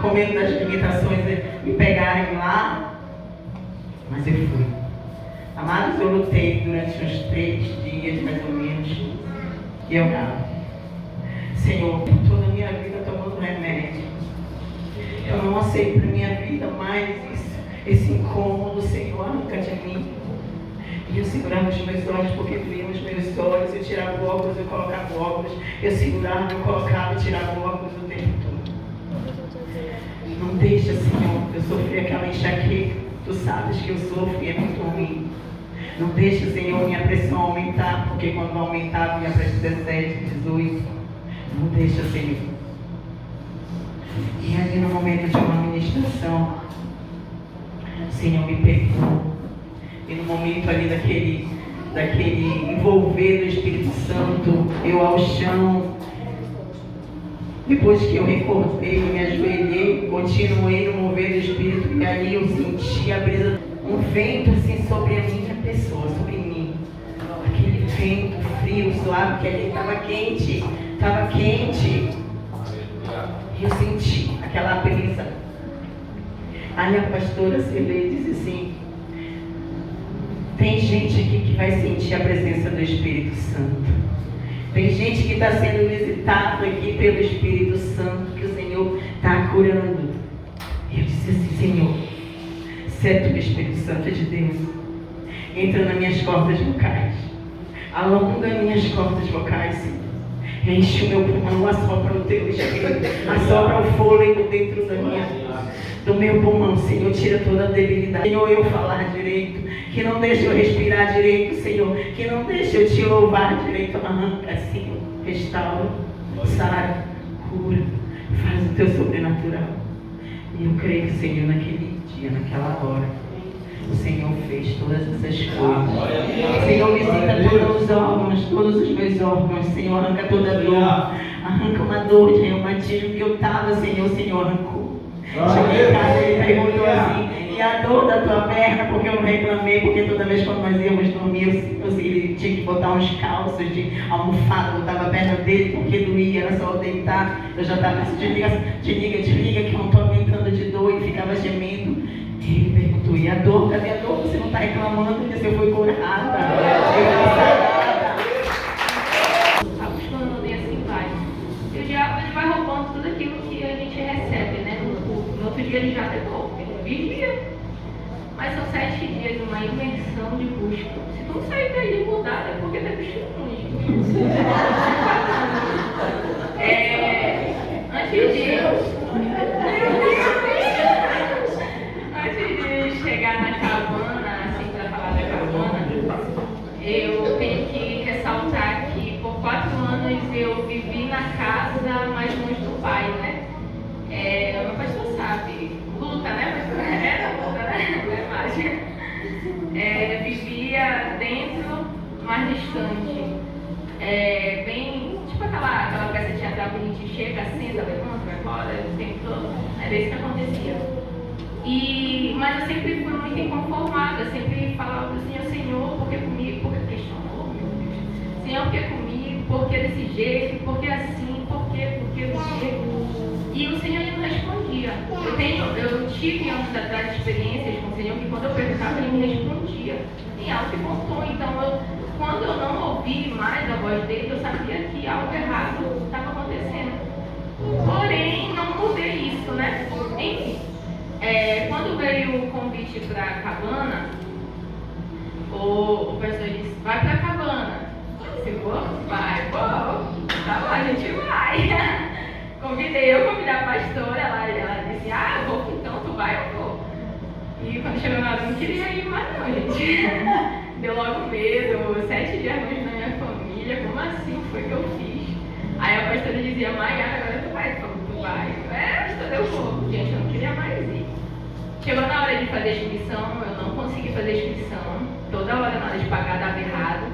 com medo das limitações de me pegarem lá. Mas eu fui. Amados, eu lutei durante uns 3 dias, mais ou menos. E eu não. Senhor, toda a minha vida tomando remédio. Eu não aceito para minha vida mais esse incômodo, Senhor, arranca de mim. E eu segurava os meus olhos, porque doíam os meus olhos. Eu tirava o óculos, eu colocava o óculos. Eu segurava, eu colocava, eu tirava o óculos o tempo todo. Não deixa, Senhor, eu sofri aquela enxaqueca. Tu sabes que eu sofro e é muito ruim. Não deixa, Senhor, minha pressão aumentar, porque quando aumentava minha pressão 17, 18. Não deixa, Senhor. E ali no momento de uma ministração, o Senhor me perdoou. E no momento ali daquele envolver do Espírito Santo, eu ao chão, depois que eu recordei, eu me ajoelhei, continuei no mover do Espírito, e aí eu senti a brisa, um vento assim sobre a minha pessoa, sobre mim. Aquele vento frio, suave, que ali estava quente. E eu senti aquela brisa. Aí a pastora Celê disse assim, tem gente aqui que vai sentir a presença do Espírito Santo. Tem gente que está sendo visitado aqui pelo Espírito Santo, que o Senhor está curando. E eu disse assim, Senhor, certo que o Espírito Santo é de Deus, entra nas minhas cordas vocais, alonga minhas cordas vocais, Senhor. Enche o meu pulmão, assopra o teu espírito, assopra o fôlego dentro do meu pulmão, Senhor, tira toda a debilidade. Senhor, eu falar direito, que não deixe eu respirar direito, Senhor, que não deixe eu te louvar direito. Arranca, Senhor, restaura, sara, cura, faz o teu sobrenatural. E eu creio que, Senhor, naquele dia, naquela hora, o Senhor fez todas essas coisas. Senhor, visita todos os meus órgãos, Senhor, arranca toda dor, arranca uma dor de reumatismo que eu estava, Senhor, o Senhor arrancou. Cheguei em casa e perguntou assim, e a dor da tua perna, porque eu não reclamei, porque toda vez quando nós íamos dormir, ele tinha que botar uns calços de almofada, botava a perna dele, porque doía, era só deitar. Eu já estava assim, desliga, que eu não estou aguentando de dor, e ficava gemendo. E ele perguntou, e a dor, cadê a dor? Você não está reclamando, porque você foi curada. Eu fui sarada. Quando eu dei assim, vai. E o diabo, ele vai roubando tudo aquilo que a gente recebe, né? No outro dia ele já tentou, ele vigia. Mas são 7 dias, uma imersão de busca. Se tu não sair daí mudada, é porque tá testemunho. Antes de chegar na cabana, assim, para falar da cabana, eu tenho que ressaltar que por 4 anos eu vivi na casa mais longe do pai, né? O pastor sabe, luta, né? Pastor? Era luta, né? Não é mágica. Vivia dentro, mais distante. Bem, tipo aquela peça teatral que a gente chega, senta, levanta, vai embora, o tempo todo. Era isso que acontecia. Mas eu sempre fui muito inconformada, sempre falava para o Senhor, Senhor, por que comigo? Por que questionou, meu Deus? Senhor, por que comigo? Por que desse jeito? Por que assim? Por que? E o Senhor não respondia. Eu tive anos atrás experiências com o Senhor que quando eu perguntava, Ele me respondia em algo e contou. Então, quando eu não ouvi mais a voz dele, eu sabia que algo errado estava acontecendo. Porém, não mudei isso, né? Enfim, quando veio o convite para a cabana, o pastor disse, vai para a cabana. Eu disse, vou? Vai, vou. Tá bom, a gente vai. Eu convidei a pastora, ela disse, eu vou, então tu vai, eu vou. E quando chegou na hora, eu não queria ir mais não, gente. Deu logo medo, 7 dias longe da minha família, como assim foi que eu fiz? Aí a pastora dizia, Maiara, agora tu vai, tu vai. Pastora, eu vou. Gente, eu não queria mais ir. Chegou na hora de fazer a inscrição, eu não consegui fazer a inscrição. Toda hora na hora de pagar dava errado.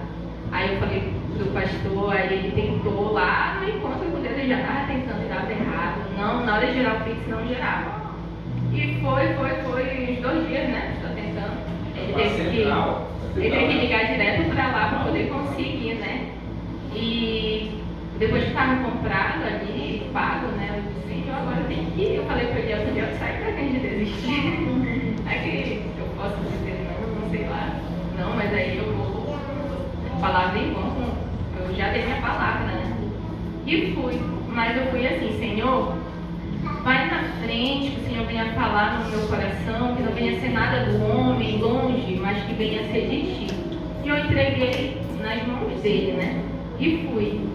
Aí eu falei pro pastor, aí ele tentou lá no encontro com Deus, ele já estava tentando e dava errado. Não, na hora de gerar o Pix não gerava. E foi uns 2 dias, né? Estou tentando. Ele teve que ligar direto para lá para poder conseguir, né? E depois que estava comprado ali, pago, né? Eu disse, Senhor, agora tem que ir. Eu falei para ele, Senhor, sai para quem de desistir. Aqui eu posso dizer não sei lá. Não, mas aí eu vou. Palavra em vão, eu já dei minha palavra, né? E fui. Mas eu fui assim, Senhor, vai na frente, que o Senhor venha falar no meu coração, que não venha ser nada do homem, longe, mas que venha ser de ti. E eu entreguei nas mãos dele, né? E fui.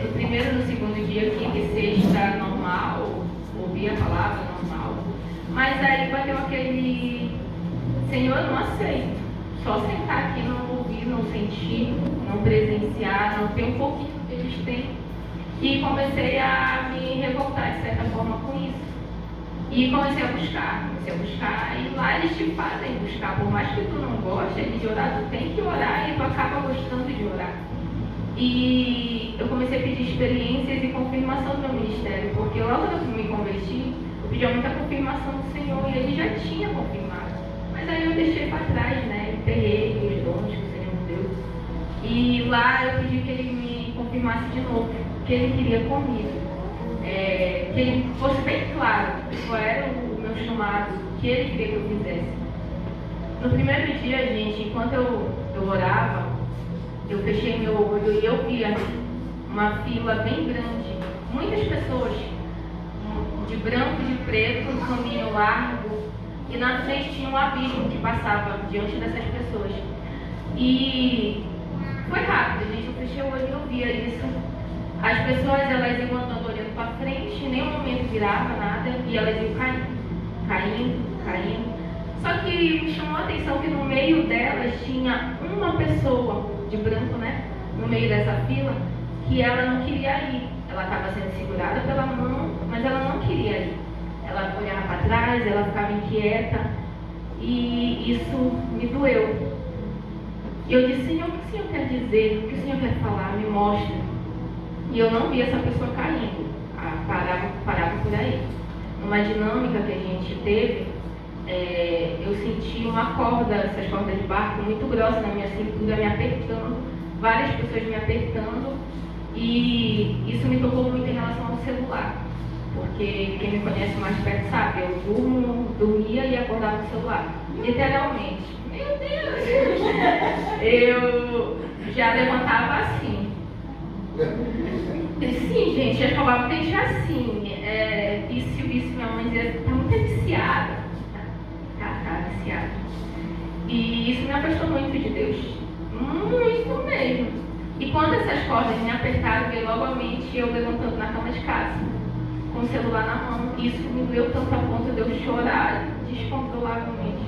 No primeiro e no segundo dia, quinta e sexta, normal, ouvi a palavra normal. Mas aí bateu aquele, Senhor, eu não aceito. Só sentar aqui, não ouvir, não sentir, não presenciar, não ter um pouquinho que eles têm. E comecei a me revoltar de certa forma com isso. E comecei a buscar. E lá eles te fazem buscar. Por mais que tu não goste de orar, tu tem que orar e tu acaba gostando de orar. E eu comecei a pedir experiências e confirmação do meu ministério, porque logo que eu me converti, eu pedia muita confirmação do Senhor e ele já tinha confirmado. Mas aí eu deixei para trás, né? Enterrei os dons que o Senhor me deu. E lá eu pedi que ele me confirmasse de novo o que ele queria comigo. Que ele fosse bem claro qual era o meu chamado, o que ele queria que eu fizesse. No primeiro dia, gente, enquanto eu orava, eu fechei meu olho e eu via uma fila bem grande, muitas pessoas, de branco e de preto, um caminho largo. E na frente tinha um abismo que passava diante dessas pessoas. E foi rápido, gente. Eu fechei o olho e eu via isso. As pessoas, elas iam andando olhando para frente, em nenhum momento virava nada, e elas iam caindo. Só que me chamou a atenção que no meio delas tinha uma pessoa de branco, né? No meio dessa fila, que ela não queria ir. Ela estava sendo segurada pela mão, mas ela não queria ir. Ela olhava para trás, ela ficava inquieta, e isso me doeu. E eu disse, Senhor, o que o Senhor quer dizer? O que o Senhor quer falar? Me mostra. E eu não vi essa pessoa caindo, parava por aí. Numa dinâmica que a gente teve, eu senti uma corda, essas cordas de barco, muito grossa na minha cintura, me apertando, várias pessoas me apertando, e isso me tocou muito em relação ao celular. Porque quem me conhece mais perto sabe, eu dormia e acordava no celular. Literalmente. Meu Deus! Eu já levantava assim. Sim, gente, eu acabava de deixar assim. Vício, minha mãe dizia, tá muito viciada. Tá viciada. E isso me afastou muito de Deus. Muito mesmo. E quando essas cordas me apertaram, veio novamente eu levantando na cama de casa, com o celular na mão. Isso me doeu tanto a ponto de eu chorar descontroladamente.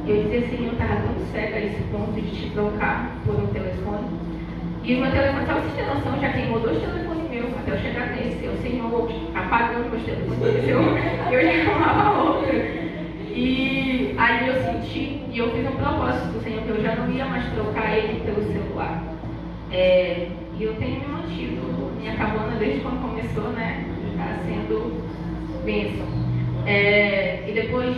Eu dizia, Senhor, eu estava tão cega a esse ponto de te trocar por um telefone. E o meu telefone, só pra você ter noção, já queimou 2 telefones meus até eu chegar nesse. Eu, Senhor, apagando meus telefones, eu já arrumava outro. E aí eu senti, e eu fiz um propósito do Senhor, que eu já não ia mais trocar ele pelo celular. E eu tenho me mantido, minha cabana desde quando começou, né, está sendo bênção. E depois,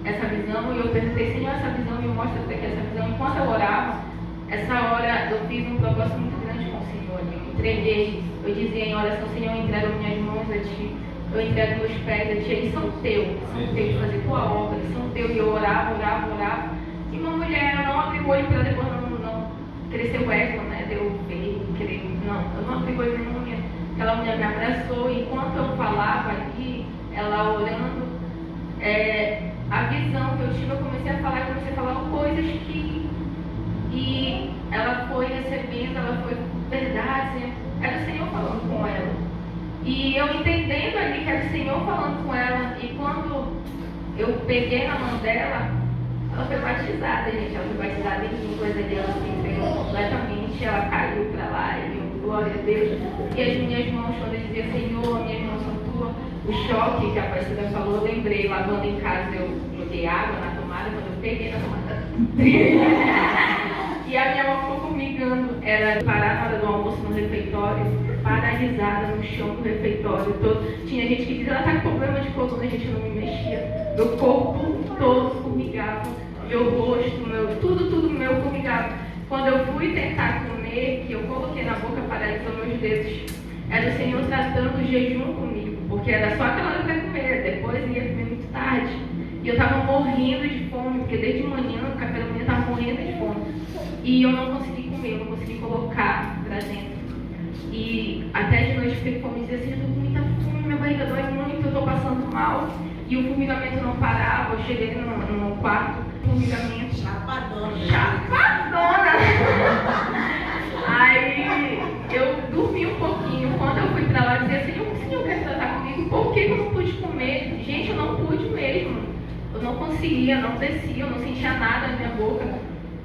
essa visão, e eu perguntei, Senhor, essa visão me mostra até que essa visão, enquanto eu orava, essa hora eu fiz um propósito muito grande com o Senhor. Eu entreguei, eu dizia em oração, Senhor, eu entrego minhas mãos a Ti, eu entrego meus pés a Ti, eles são Teus, de fazer Tua obra, eles são Teus. E eu orava. E uma mulher, eu não abri o olho para depois não crescer o ego, né, de eu ver, querer, não, eu não abri o olho nenhuma. Aquela mulher me abraçou e enquanto eu falava aqui, ela orando, a visão que eu tive, eu comecei a falar coisas que... E ela foi recebendo, ela foi verdade, era o Senhor falando com ela. E eu entendendo ali que era o Senhor falando com ela, e quando eu peguei na mão dela, ela foi batizada, gente. Ela foi batizada em línguas ali, ela se entregou completamente, ela caiu para lá, e eu, glória a Deus. E as minhas mãos, quando eu dizia, Senhor, minhas mãos são tuas, o choque que a pastora falou, eu lembrei, lavando em casa, eu joguei água na tomada, quando eu peguei na tomada. E a minha mão ficou formigando, era parar na hora do almoço no refeitório, paralisada no chão do refeitório todo. Tinha gente que dizia, ela está com problema de coluna, a gente não me mexia. Meu corpo todo formigava, meu rosto, tudo meu formigava. Quando eu fui tentar comer, que eu coloquei na boca, paralisou meus dedos, era o Senhor tratando o jejum comigo, porque era só aquela hora para comer, depois ia comer muito tarde. E eu estava morrendo de fome, porque desde manhã, no café da manhã, eu estava morrendo de fome. E eu não consegui comer, eu não consegui colocar para dentro. E até de noite fiquei com fome e dizia assim, eu estou com muita fome, minha barriga dói muito, eu estou passando mal. E o formigamento não parava, eu cheguei no quarto, formigamento. Chapadona! Aí eu dormi um pouquinho, quando eu fui para lá, eu dizia assim, o Senhor quer tratar comigo, por que eu não pude comer? Gente, eu não pude mesmo. Eu não conseguia, não descia, eu não sentia nada na minha boca.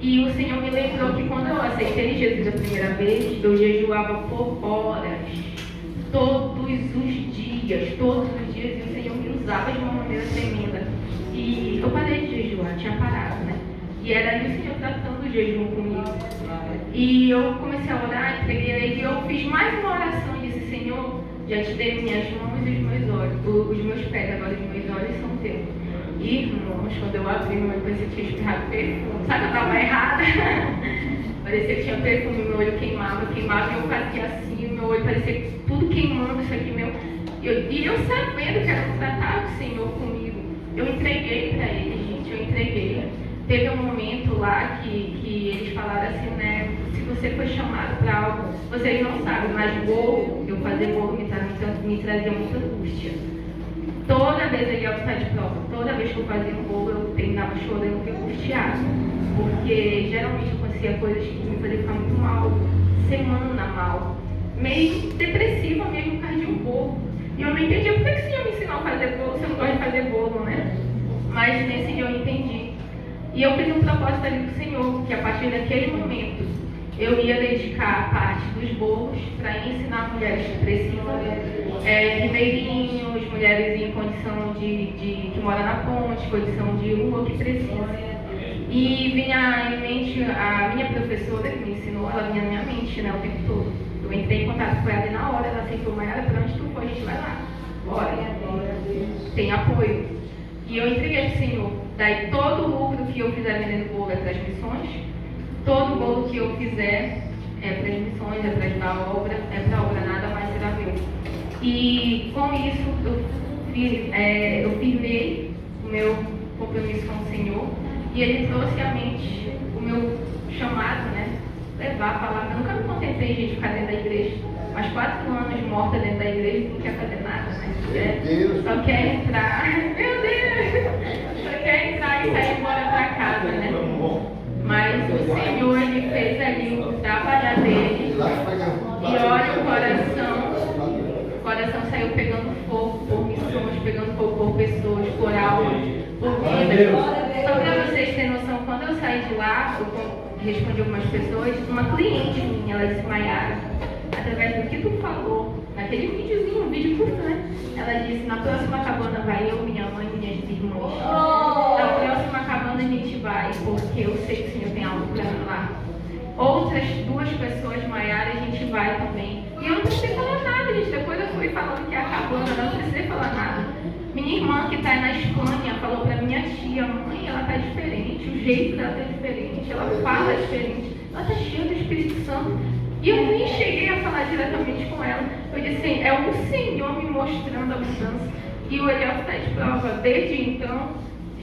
E o Senhor me lembrou que quando eu aceitei Jesus a primeira vez, eu jejuava por horas, todos os dias, e o Senhor me usava de uma maneira tremenda. E eu parei de jejuar, tinha parado, né? E era ali o Senhor tratando o jejum comigo. E eu comecei a orar, entreguei a Ele, e eu fiz mais uma oração e disse, Senhor, já te dei minhas mãos e os meus olhos, os meus pés, agora os meus olhos são teus. Irmãos, quando eu abri meu olho, parecia que tinha espirrado perfume. Sabe que eu estava errada? Parecia que tinha perfume, meu olho queimava, e eu fazia assim, meu olho parecia tudo queimando, isso aqui meu. E eu sabendo que era o tratar do Senhor comigo, eu entreguei para Ele, gente, eu entreguei. Teve um momento lá que eles falaram assim, né, se você foi chamado para algo, vocês não sabem, mas bolo, eu fazer bolo me trazia muita angústia. Toda vez ele ia estar de prova, toda vez que eu fazia um bolo, eu terminava chorando e angustiada. Porque geralmente acontecia coisas que me faziam ficar muito mal, semana mal, meio depressiva mesmo por causa de um bolo. E eu não entendia por que o Senhor me ensinou a fazer bolo, se eu não gosto de fazer bolo, né? Mas nesse dia eu entendi. E eu fiz um propósito ali do Senhor, que a partir daquele momento eu ia dedicar a parte dos bolos para ensinar mulheres que precisam, ribeirinhos, mulheres em condição que moram na ponte, condição de rua que precisam. E vinha em mente a minha professora que me ensinou, ela vinha na minha mente, né, o tempo todo. Eu entrei em contato com ela e na hora ela aceitou, Maiara, para onde tu for, a gente vai lá. Bora. Tem apoio. E eu entreguei ao Senhor. Daí todo o lucro que eu fizer vendendo bolo é para as missões. Todo bolo que eu fizer é para as missões, é para ajudar a obra, é para a obra, nada mais será meu. E com isso eu firmei o meu compromisso com o Senhor e Ele trouxe à mente o meu chamado, né? Levar a palavra. Eu nunca me contentei, gente, ficar dentro da igreja. Mas 4 anos morta dentro da igreja, não quer fazer nada, né? Só quer entrar, meu Deus! Só quer entrar e sair embora para casa, né? E olha, o coração saiu pegando fogo por missões, pegando fogo por pessoas, por almas, por vidas. Só para vocês terem noção, quando eu saí de lá, eu respondi algumas pessoas, uma cliente minha, ela disse, Maiara, através do que tu falou, naquele videozinho, um vídeo curto, né? Ela disse, na próxima cabana vai eu, minha mãe e minhas irmãs. Na próxima cabana a gente vai, porque eu sei que o Senhor tem algo para lá. Outras 2 pessoas, Maiara, a gente vai também. E eu não precisei falar nada, gente. Depois eu fui falando que é a cabana, eu não precisei falar nada. Minha irmã que está na Espanha falou para minha tia, mãe, ela está diferente, o jeito dela está diferente, ela fala diferente, ela está cheia do Espírito Santo. E eu nem cheguei a falar diretamente com ela. Eu disse assim, é o Senhor me mostrando a mudança. E o Eliel está de prova. Desde então,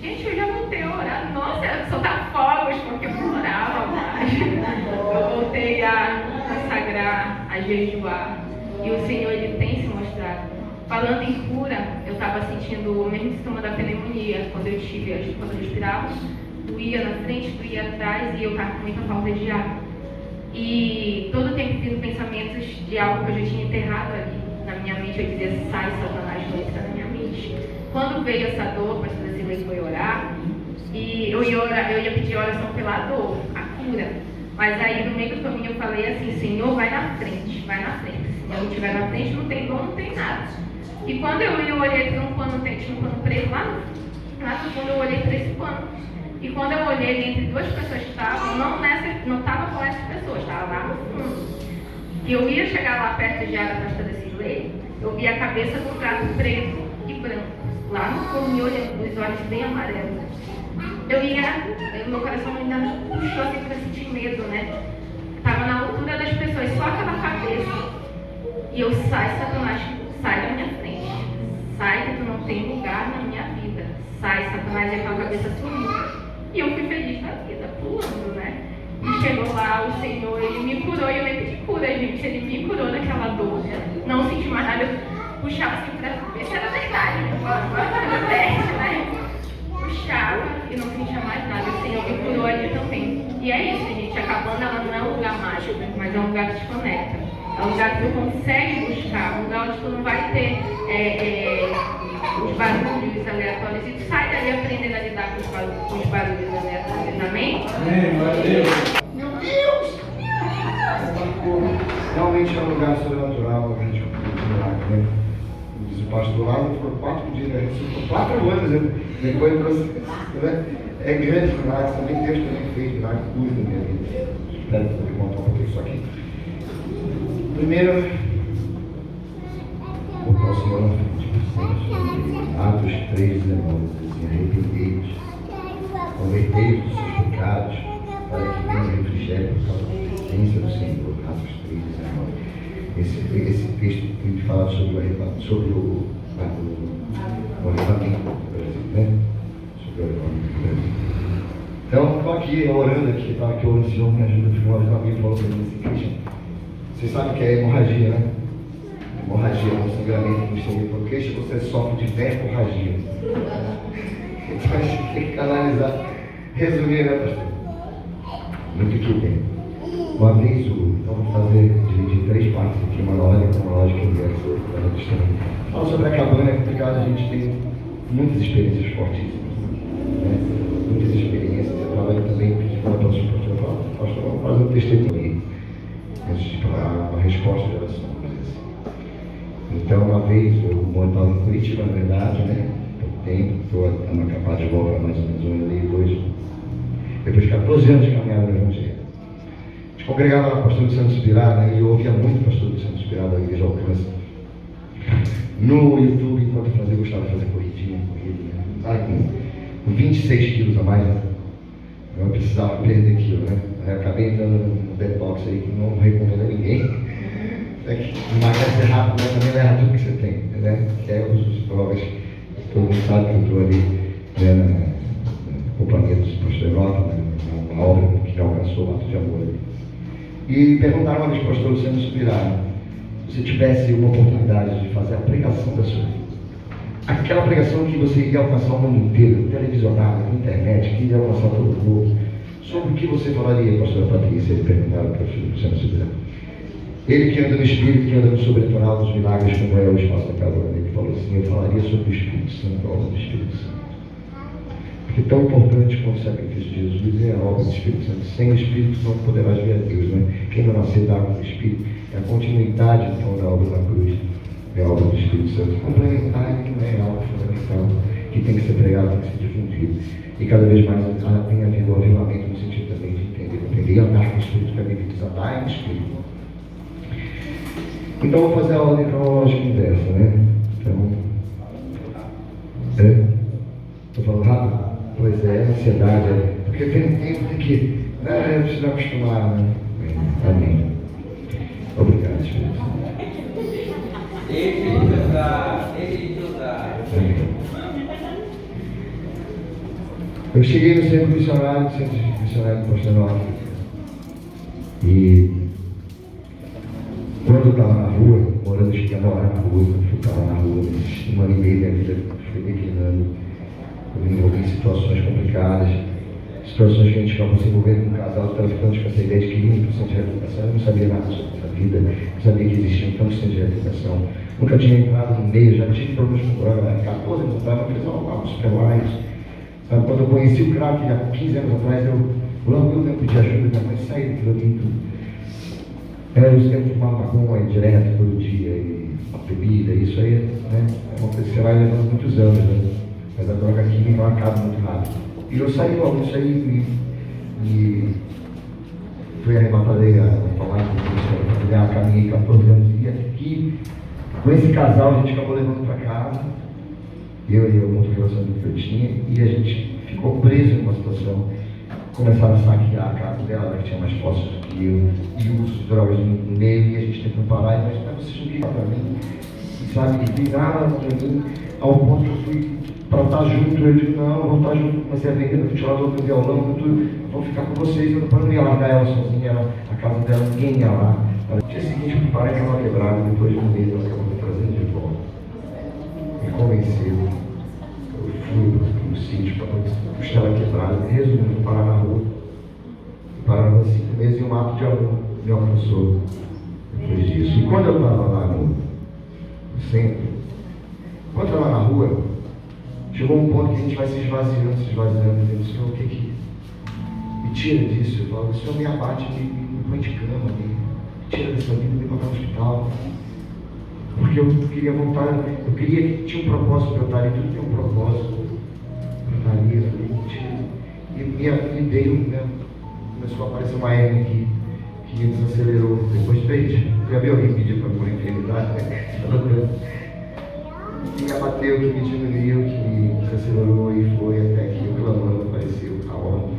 gente, eu já voltei a orar. Nossa, eu soltar fogos porque eu não orava mais. Eu voltei a consagrar, a jejuar. E o Senhor, Ele tem se mostrado. Falando em cura, eu estava sentindo o mesmo sintoma da pneumonia. Quando eu respirava, doía na frente, doía atrás e eu estava com muita falta de ar. E todo o tempo vindo pensamentos de algo que eu já tinha enterrado ali na minha mente. Eu dizia, sai Satanás, não entra na minha mente. Quando veio essa dor, a pastora Zilei foi orar. E eu ia pedir oração pela dor, a cura. Mas aí no meio do caminho eu falei assim, Senhor, vai na frente, vai na frente. Se eu não estiver na frente, não tem dor, não tem nada. E quando eu olhei para um pano, tinha um pano preto lá no fundo, eu olhei para esse pano. E quando eu olhei entre 2 pessoas que estavam, não estava com essas pessoas, estava lá no fundo. E eu ia chegar lá perto de área da pastora Cirlei, eu vi a cabeça do gato preto e branco, lá no fundo, me olhando, os olhos bem amarelos. Meu coração ainda puxou assim para sentir medo, né? Estava na altura das pessoas, só aquela cabeça. E eu Satanás, sai da minha frente. Sai que tu não tem lugar na minha vida. Sai, Satanás, e aquela cabeça sumiu. E eu fui feliz na vida, pulando, né? E chegou lá o Senhor, Ele me curou. E eu nem pedi cura, gente. Ele me curou daquela dor. Não senti mais nada. Eu puxava assim pra ver se era verdade. Eu falava, agora teste, né? Puxava e não sentia mais nada. O Senhor me curou ali também. E é isso, gente. A cabana, ela não é um lugar mágico, mas é um lugar que te conecta. É um lugar que tu consegue buscar. Um lugar onde tu não vai ter os barulhos aleatórios. E tu sai dali aprendendo a lidar com os barulhos aleatórios. Amém? Amém, glória a Deus. Meu Deus! Realmente é um lugar sobrenatural, a gente milagre, né? Diz o pastor lá, foram 4 dias, né? Ficou 4 anos, né? Depois do processo, né? É grande milagre, também Deus também fez milagre, cuida da minha vida. Espero que eu vou contar um pouquinho isso aqui. Primeiro, vou botar o Senhor na frente, Atos 3:19, assim, arrependei-vos, convertei-vos dos seus pecados, para que venha refrigério por causa da presença do Senhor. Atos 3:19. Esse texto tem que falar sobre o arrependimento do Brasil, né? Sobre o arrependimento do Brasil. Então, estou aqui orando aqui, estava aqui orando, o Senhor me ajuda, final de alguém falou para mim assim, Cristian, você sabe o que é hemorragia, né? Hemorragia é um sangramento no sangue por queixo, você sofre de 10 hemorragias. Então a gente tem que analisar, resumir, né, pastor? Muito que bem. Uma vez, então vou dividir 3 partes aqui, uma ordem cronológica e inversa. Fala sobre a cabana, é complicado, a gente tem muitas experiências fortíssimas, né? Muitas experiências. Eu trabalho também, pedi para o pastor, vamos fazer um testemunho antes de falar uma resposta de oração, vamos dizer assim. Então, uma vez, eu estava em Curitiba, na verdade, né? Pouco tempo, estou capaz de volta mais ou menos um ano e 2, depois de 14 anos de caminhada no Evangelho. A gente congregava lá, pastor Luciano Subirá, né? E eu ouvia muito o pastor Luciano Subirá da Igreja Alcance. No YouTube, enquanto eu gostava de fazer corrida, né? Com 26 quilos a mais, né? Eu precisava perder quilo, né? Aí eu acabei entrando no detox aí, que não recomendo a ninguém. É que emagrece rápido, mas também leva tudo que você tem, né? Que é os drogas. Todo mundo sabe que eu estou ali, né, na companhia do pastor Europa, né? Uma obra que já alcançou o ato de amor ali. E perguntaram uma vez para o pastor Luciano Subirá, se tivesse uma oportunidade de fazer a pregação da sua vida, aquela pregação que você ia alcançar o mundo inteiro, televisionada, na internet, que ia alcançar todo mundo, sobre o que você falaria, pastora Patrícia? Eles perguntaram para o pastor Luciano Subirá. Ele que anda no Espírito, que anda no sobrenatural dos milagres, como é o espaço da casa dele, falou assim: eu falaria sobre o Espírito Santo, a obra do Espírito Santo. Porque tão importante quanto o sacrifício de Jesus é a obra do Espírito Santo. Sem o Espírito não poderás ver a Deus, né? Quem não nascer da água do Espírito é a continuidade então da obra da cruz, é a obra do Espírito Santo. Complementar que não é algo fundamental, que tem que ser pregado, tem que ser difundido. E cada vez mais tem havido um avivamento no sentido também de entender, compreender e andar com o Espírito, que a Bíblia diz andar no Espírito. Então vou fazer a ordem cronológica inversa, né? Então, estou falando rápido? Pois é, ansiedade, porque tem um tempo que eu preciso acostumar, né? Amém. Obrigado, Espírito Santo. Eu cheguei no centro missionário do Pastor Norte. E quando eu estava na rua, morando, cheguei a morar na rua, quando eu estava na rua, um ano e meio da vida foi declinando. Eu me envolvi em situações complicadas, situações que a gente acabou se envolvendo com um casal de traficantes com essa ideia de que ia para o centro de reabilitação. Eu não sabia nada sobre essa vida, não sabia que existia tanto centro de reabilitação. Nunca tinha entrado no meio, já tive problemas com droga, 14 anos atrás, eu fiz algo super light. Quando eu conheci o crack, há 15 anos atrás, eu pedi ajuda, minha mãe saiu daquilo ali tudo. Eu sempre fumava maconha direto, todo dia, e a bebida, isso aí, né? É uma coisa que você vai levando muitos anos, né? Mas a droga química ela acaba muito rápido. E eu saí logo disso aí e fui arrebatado a falar com o familiar, caminhei 14 anos e aqui, com esse casal, a gente acabou levando para casa, eu e o outro relacionamento que eu tinha, e a gente ficou preso numa situação. Começaram a saquear a casa dela, ela que tinha mais posses do que eu, e o uso de drogas no meio, e a gente tentou parar, mas vocês não queriam para mim, sabe? E viraram para mim ao ponto que eu fui para estar junto. Eu digo, não, eu vou estar junto, comecei a vender no ventilador do violão, tudo, eu vou ficar com vocês, eu não ia largar ela sozinha, a casa dela, ninguém ia lá. No dia seguinte, eu parei que ela estava quebrada, depois de um mês ela acabou me trazendo de volta. Me convenceu. Eu fui para o sítio para puxar ela quebrada, resumindo, parar na rua. Parava 5 meses e um ato de amor me alcançou depois disso. E quando eu estava lá no centro, quando eu estava na rua, chegou um ponto que a gente vai se esvaziando, dizendo, Senhor, o que me tira disso? Eu falo, o Senhor me abate, me põe de cama, me tira dessa vida, me coloca no hospital. Porque eu queria voltar, eu queria que tinha um propósito para eu estar ali, tudo tem um propósito para eu estar ali, e me veio, né, começou a aparecer uma hernia que me desacelerou. Depois de 3 dias, já viu alguém pedir para uma enfermidade, né? Que me abateu, que me diminuiu, que me desacelerou e foi até que o clamando apareceu a ordem.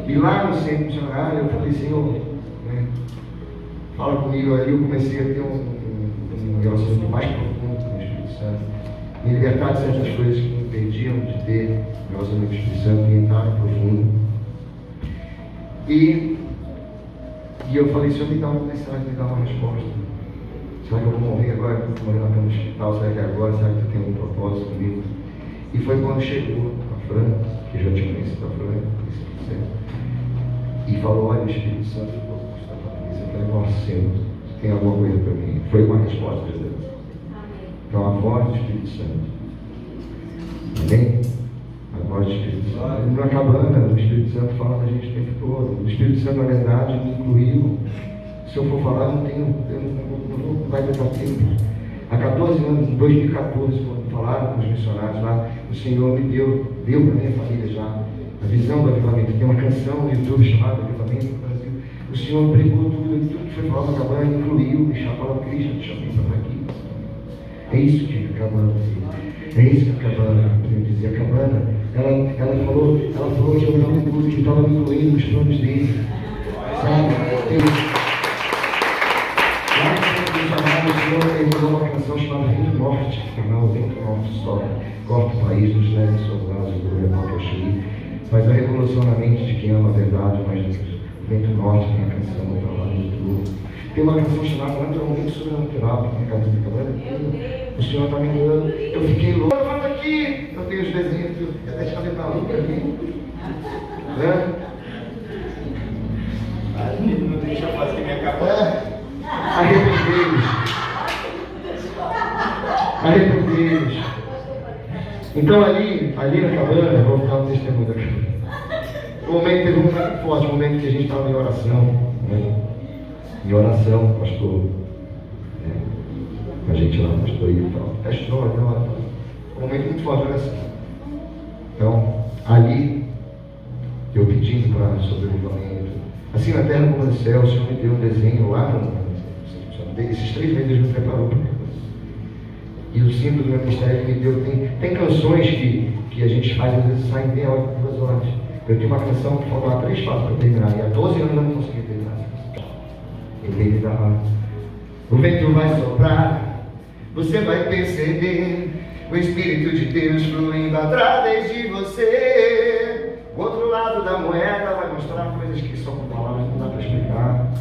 E lá no centro missionário eu falei, Senhor, né, fala comigo. Aí eu comecei a ter um relacionamento mais profundo com o Espírito Santo, me libertar de certas coisas que me impediam de ter um relacionamento com o Espírito Santo e entrar no profundo. E eu falei, Senhor, me dá uma resposta. Será que eu vou morrer agora? Eu estou morrendo no hospital, será que é agora? Será que tu tem algum propósito comigo? E foi quando chegou a Fran, que eu já tinha conhecido a Fran, e falou, olha, o Espírito Santo ficou com isso. Eu falei, nossa, Senhor, tem alguma coisa para mim? Foi uma resposta de Deus. Então, a voz do Espírito Santo. Amém? A voz do Espírito Santo. Na cabana, o Espírito Santo fala da gente o tempo todo. O Espírito Santo, na verdade, me incluiu. Se eu for falar, não vai dar tempo. Há 14 anos, em 2014, quando falaram com os missionários lá, o Senhor me deu para a minha família já a visão do avivamento. Tem uma canção no YouTube chamada Avivamento do Brasil. O Senhor brigou tudo que foi falado na cabana, incluiu, me chamou a Cristo, me chamou para aqui. É isso que a cabana fez. É isso que a cabana, eu dizia, a cabana, ela falou que eu não incluí, que estava me incluindo nos planos dele. Sabe? O Senhor terminou uma canção chamada Vento Norte, canal Vento Norte só, corta o país, nos leva em suas asas do Real Caxi. Faz a revolução na mente de quem ama a verdade, mas o Vento Norte tem a canção, está lá no YouTube. Tem uma canção chamada Naturalmente Sobrenatural, que tem a cabeça da cabana. O Senhor está me dando, eu fiquei louco, faz aqui! Eu tenho os desenhos, eu até chamei para ali para mim. Né? Não deixa eu fazer minha cabana. Arrepender. Então ali na cabana, vou ficar um testemunho da cabana. O momento teve um momento forte, o momento que a gente estava em oração, né? Em oração, pastor, a gente lá, pastor, e tal, fecha os olhos, um momento muito forte de oração. Então, ali, eu pedindo para sobrevivimento, assim na terra como no céu, o Senhor me deu um desenho lá, esses 3 meses Deus me preparou para isso. E o símbolo do meu ministério me deu, tem canções que a gente faz, às vezes saem meia hora, 2 horas. Eu tinha uma canção que faltava 3 passos para terminar, e há 12 anos eu não consegui terminar essa canção. Ele dava, o vento vai soprar, você vai perceber o Espírito de Deus fluindo através de você. O outro lado da moeda vai mostrar coisas que só com palavras não dá para explicar.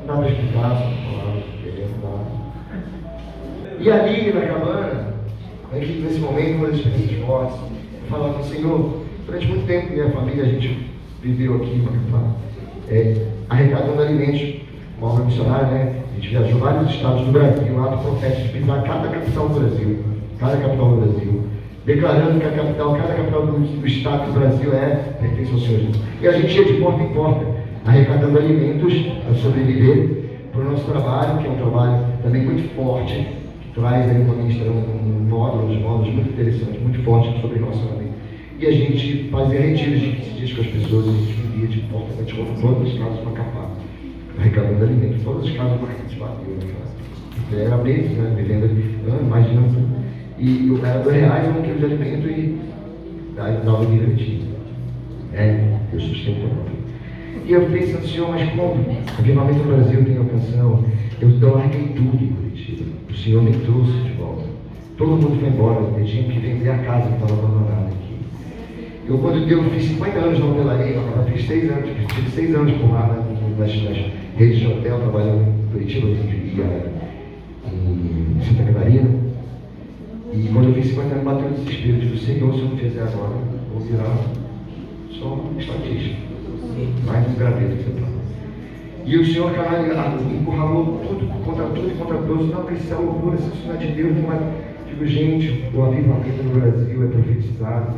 Não dá para explicar, só com palavras, não dá. E ali na cabana, nesse momento, uma das experiências fortes, eu falava, Senhor, durante muito tempo, minha família, a gente viveu aqui em Macapá, arrecadando alimentos, uma obra missionária, né? A gente viajou vários estados do Brasil, lá do profético, de pisar cada capital do Brasil, declarando que a capital, cada capital do estado do Brasil pertence ao Senhor Jesus. E a gente ia de porta em porta, arrecadando alimentos para sobreviver para o nosso trabalho, que é um trabalho também muito forte, que traz aí uma ministra módulos muito interessantes, muito fortes sobre relacionamento. E a gente fazia retiros de 15 dias com as pessoas, a gente vivia de porta a porta, todas as casas para Macapá, arrecadando alimentos, todas as casas para participar. Era meses, né, vivendo mais de ano. E eu era R$2 um quilo de alimento e aí dava um direitinho. Eu sustento. E eu pensando, Senhor, mas como? Avivamento no Brasil tem uma canção, eu larguei tudo em Curitiba. O Senhor me trouxe de volta. Todo mundo foi embora, eu tinha que vender a casa que estava abandonada aqui. Eu, quando eu fiz 50 anos na hotelaria, eu fiz 6 anos, tive 6 anos por lá nas redes de hotel, trabalhando em Curitiba, em Santa Catarina. E quando eu fiz 50 anos, bateu o desespero, tipo, Senhor, se eu não fizer agora, vou virar só um estatístico, mais um graveto que você fala. E o Senhor, caralho, encurralou tudo, contra tudo e contra todos. Não, isso é loucura, isso não é de Deus, não é. Digo, gente, o avivamento no Brasil é profetizado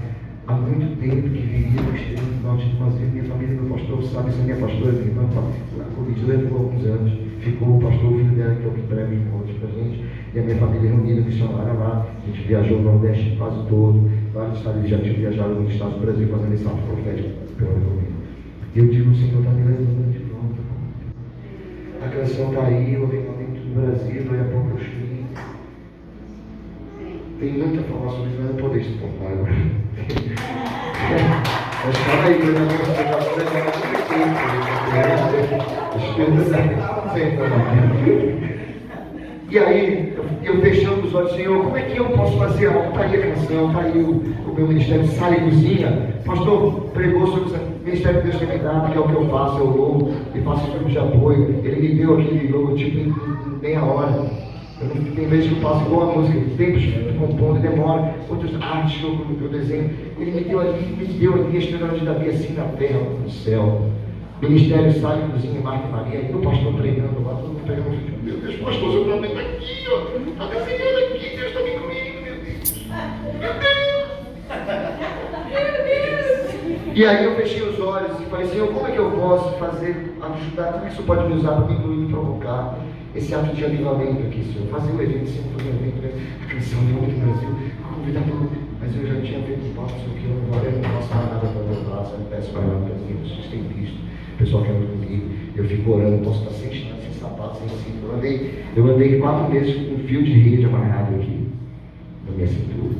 há muito tempo que viria no extremo norte do Brasil. Minha família, meu pastor, sabe, se a minha pastora, minha irmã, a Covid levou alguns anos, ficou o pastor, o filho dela, que é o que prega os montes pra gente, e a minha família reunida, missionária lá. A gente viajou no Nordeste quase todo, vários estados, já tinham viajado nos estados do Brasil fazendo esse ato profético pela economia. E eu digo, o Senhor está me levando de volta. A canção está aí, o avivamento do Brasil, daqui a pouco eu chego. Tem muito a falar sobre isso, mas não poder suportar agora. Mas calma aí, eu não vou explicar para você. E aí, eu fechando os olhos, Senhor, como é que eu posso fazer algo? Está aí a canção, está aí o meu ministério de sala e cozinha. Pastor pregou sobre o ministério que Deus tem me dado, que é o que eu faço, eu louvo e faço filmes de apoio. Ele me deu aquele logotipo em meia hora. Tem vezes que eu faço igual a música, tempos compondo, demora, outras artes que eu desenho. Ele me deu ali a estrela de Davi assim na terra, no céu. Ministério sai, cozinha, Marta e Maria, e o pastor pregando lá, todo mundo pregando. Meu Deus, pastor, seu nome está aqui, ó. Está desenhando aqui, Deus está me incluindo, meu Deus. Meu Deus! E aí eu fechei os olhos e falei, Senhor, como é que eu posso fazer, ajudar, como é que isso pode me usar para me incluir, me provocar? Esse ato de avivamento aqui, Senhor. Fazer um evento, sempre fazer um evento, a canção do Homem do Brasil, convidar todo mundo. Mas eu já tinha feito um papo, Senhor, que eu não faço mais nada para voltar, sabe? Peço para lá, vocês têm visto, o pessoal quer muito comigo, eu fico orando, posso estar sem chinelo, sem sapato, sem cinto. Eu andei 4 meses com um fio de rede amarrado aqui, na minha cintura.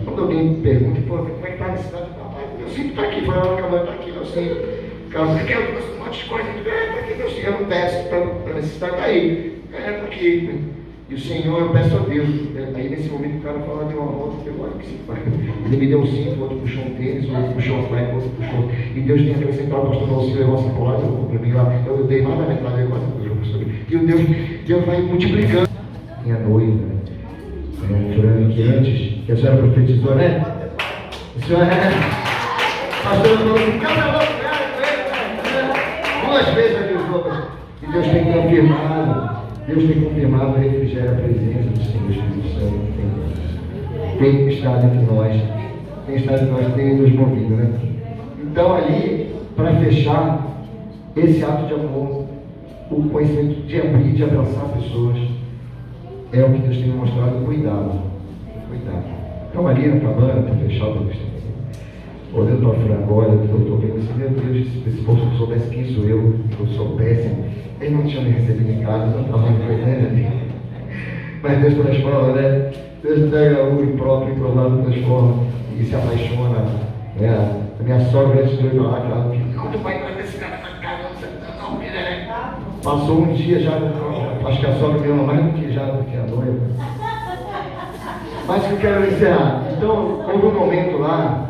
Quando alguém me pergunta, pô, como é que está a necessidade? Meu cinto está aqui, vai lá na cama, está aqui, meu cinto. Cara, você quer um monte de coisa? Está aqui, meu Senhor, eu não peço, a necessidade está aí. Está aqui. E o Senhor, eu peço a Deus. Aí nesse momento o cara fala, deu uma volta, eu olha o que se faz. Ele me deu um cinto, o outro puxou um tênis, o outro puxou uma flecha, o outro puxou. E Deus tem acrescentado, o pastor Valcir levou essa colada para mim lá. Eu dei mais da metade, eu quase puxou. E Deus vai multiplicando. Minha noiva, chorando que antes, que a senhora profetizou, né? A senhora pastor falou assim, calma, 2 vezes aqui os outros. E Deus tem confirmado o refrigério, a presença do Senhor Espírito Santo. tem estado entre nós, tem nos movido, né? Então ali, para fechar, esse ato de amor, o conhecimento de abrir, de abraçar pessoas, é o que Deus tem mostrado, cuidado. Então ali na cabana, para fechar o texto, olhando para fora agora, eu estou vendo assim, meu Deus, se esse povo soubesse quem sou eu sou péssimo, ele não tinha me recebido em casa, não estava me conhecendo ali. Mas Deus transforma, né? Deus pega o impróprio, improvado, transforma e se apaixona. Né? A minha sogra, antes de eu ir lá, ela quando vai trazer esse cara pra casa, não, né? Passou um dia já, acho que a sogra me ama mais do que a noiva. Mas que eu quero encerrar. Então, houve um momento lá,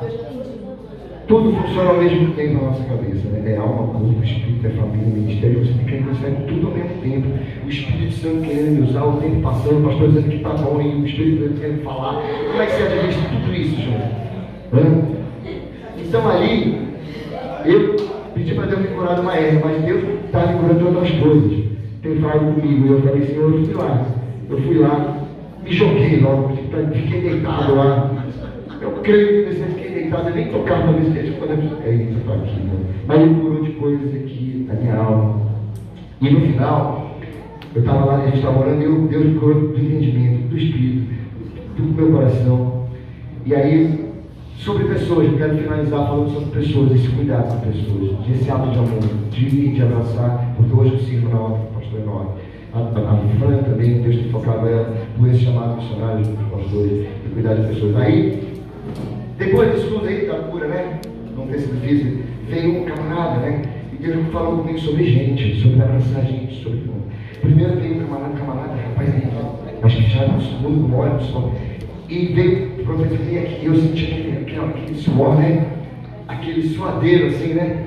tudo funciona ao mesmo tempo na nossa cabeça, né? É alma, corpo, espírito, é família, ministério, você fica recebendo tudo ao mesmo tempo. O Espírito Santo querendo me usar, o tempo passando, o pastor dizendo que está bom, e o Espírito Santo querendo falar. Como é que você administra tudo isso, junto? Então ali, eu pedi para Deus me curar de uma hérnia, mas Deus está me curando de outras coisas. Tem falado comigo, e eu falei, Senhor, eu fui lá, me joguei logo, fiquei deitado lá. Eu creio que eu fiquei deitado, eu nem tocava na vez quando eu fiquei isso aqui, né? Mas ele curou de coisas aqui na minha alma. E no final, eu estava lá, a gente estava orando, e Deus me curou do entendimento, do espírito, do meu coração. E aí, sobre pessoas, eu quero finalizar falando sobre pessoas, esse cuidado com pessoas, esse ato de amor, de abraçar, porque hoje eu sirvo na obra do pastor Enorme. A Fran também, Deus tem focado ela por esse chamado missionário dos pastores, de cuidar de pessoas. Aí, depois disso tudo aí, da cura, né? Não ter sido físico, veio um camarada, né? E Deus falou comigo sobre gente, sobre abraçar gente, sobre tudo. Primeiro veio um camarada, rapaz, acho que já no segundo, no ônibus, e veio o professor aqui, eu senti aquele suor, né? Aquele suadeiro, assim, né?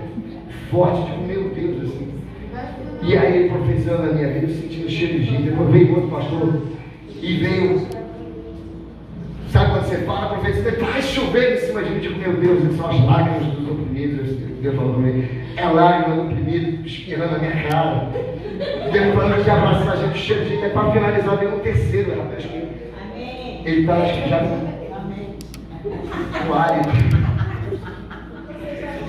Forte, tipo, meu Deus, assim. E aí, profetizando na minha vida, eu senti o cheiro de gente. Depois veio outro pastor e veio. Sabe quando você fala, profetizando, vai chover em cima de mim, tipo, meu Deus, são as lágrimas dos oprimidos. Deus falou comigo, é lágrima do oprimido espirrando na minha cara. Deus falando que abraçar a gente, cheiro de gente, é para finalizar, veio um terceiro, rapaz. Ele está, acho que já no hálito.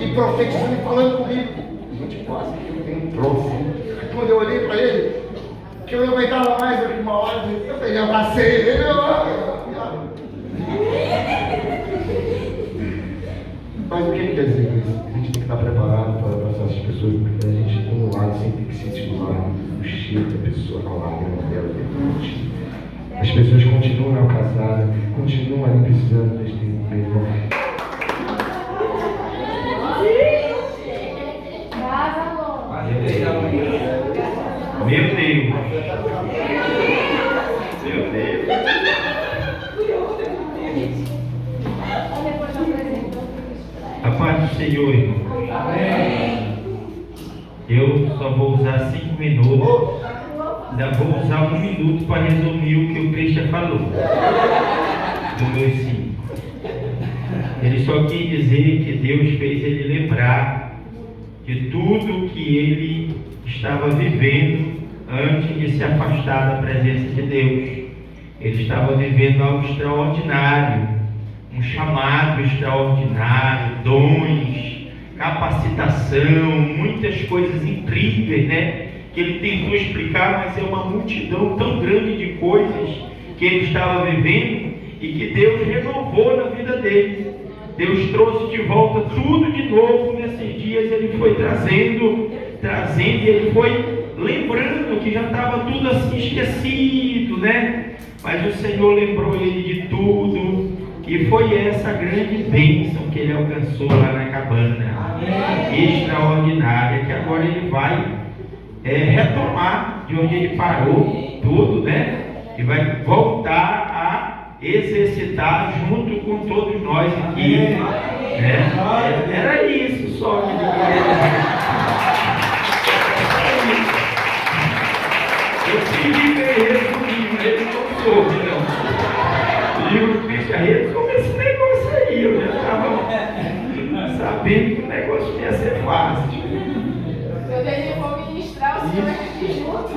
E profetizando e falando comigo. Gente, quase que eu tenho um troço. Quando eu olhei para ele, que eu não aguentava mais, eu uma hora, eu peguei, abracei ele, Mas o que ele quer dizer com isso? A gente tem que estar preparado para abraçar essas pessoas, porque a gente, por um lado, sempre tem que sentir o cheiro da pessoa, a lágrima dela, dentro. As pessoas continuam não casadas, continuam ali precisando deste tempo mesmo. Meu Deus! A paz do Senhor, irmão. Eu só vou usar 5 minutos. Ainda vou usar 1 minuto para resumir o que o Christian falou. Do meu 5. Ele só quis dizer que Deus fez ele lembrar de tudo que ele estava vivendo antes de se afastar da presença de Deus. Ele estava vivendo algo extraordinário, um chamado extraordinário, dons, capacitação, muitas coisas incríveis, né? Que ele tentou explicar, mas é uma multidão tão grande de coisas que ele estava vivendo e que Deus renovou na vida dele. Deus trouxe de volta tudo de novo nesses dias. Ele foi trazendo, e ele foi lembrando que já estava tudo assim esquecido, né? Mas o Senhor lembrou ele de tudo, e foi essa grande bênção que ele alcançou lá na cabana. Extraordinária, que agora ele vai retomar de onde ele parou tudo, né? E vai voltar a exercitar junto com todos nós aqui, né? Era isso só que ele queria. Eu pedi para ele resumir, mas ele não soube, não. E o Cristian resume esse negócio aí. Eu já estava sabendo que o negócio ia ser fácil. Eu deixei para ministrar o senhor aqui junto.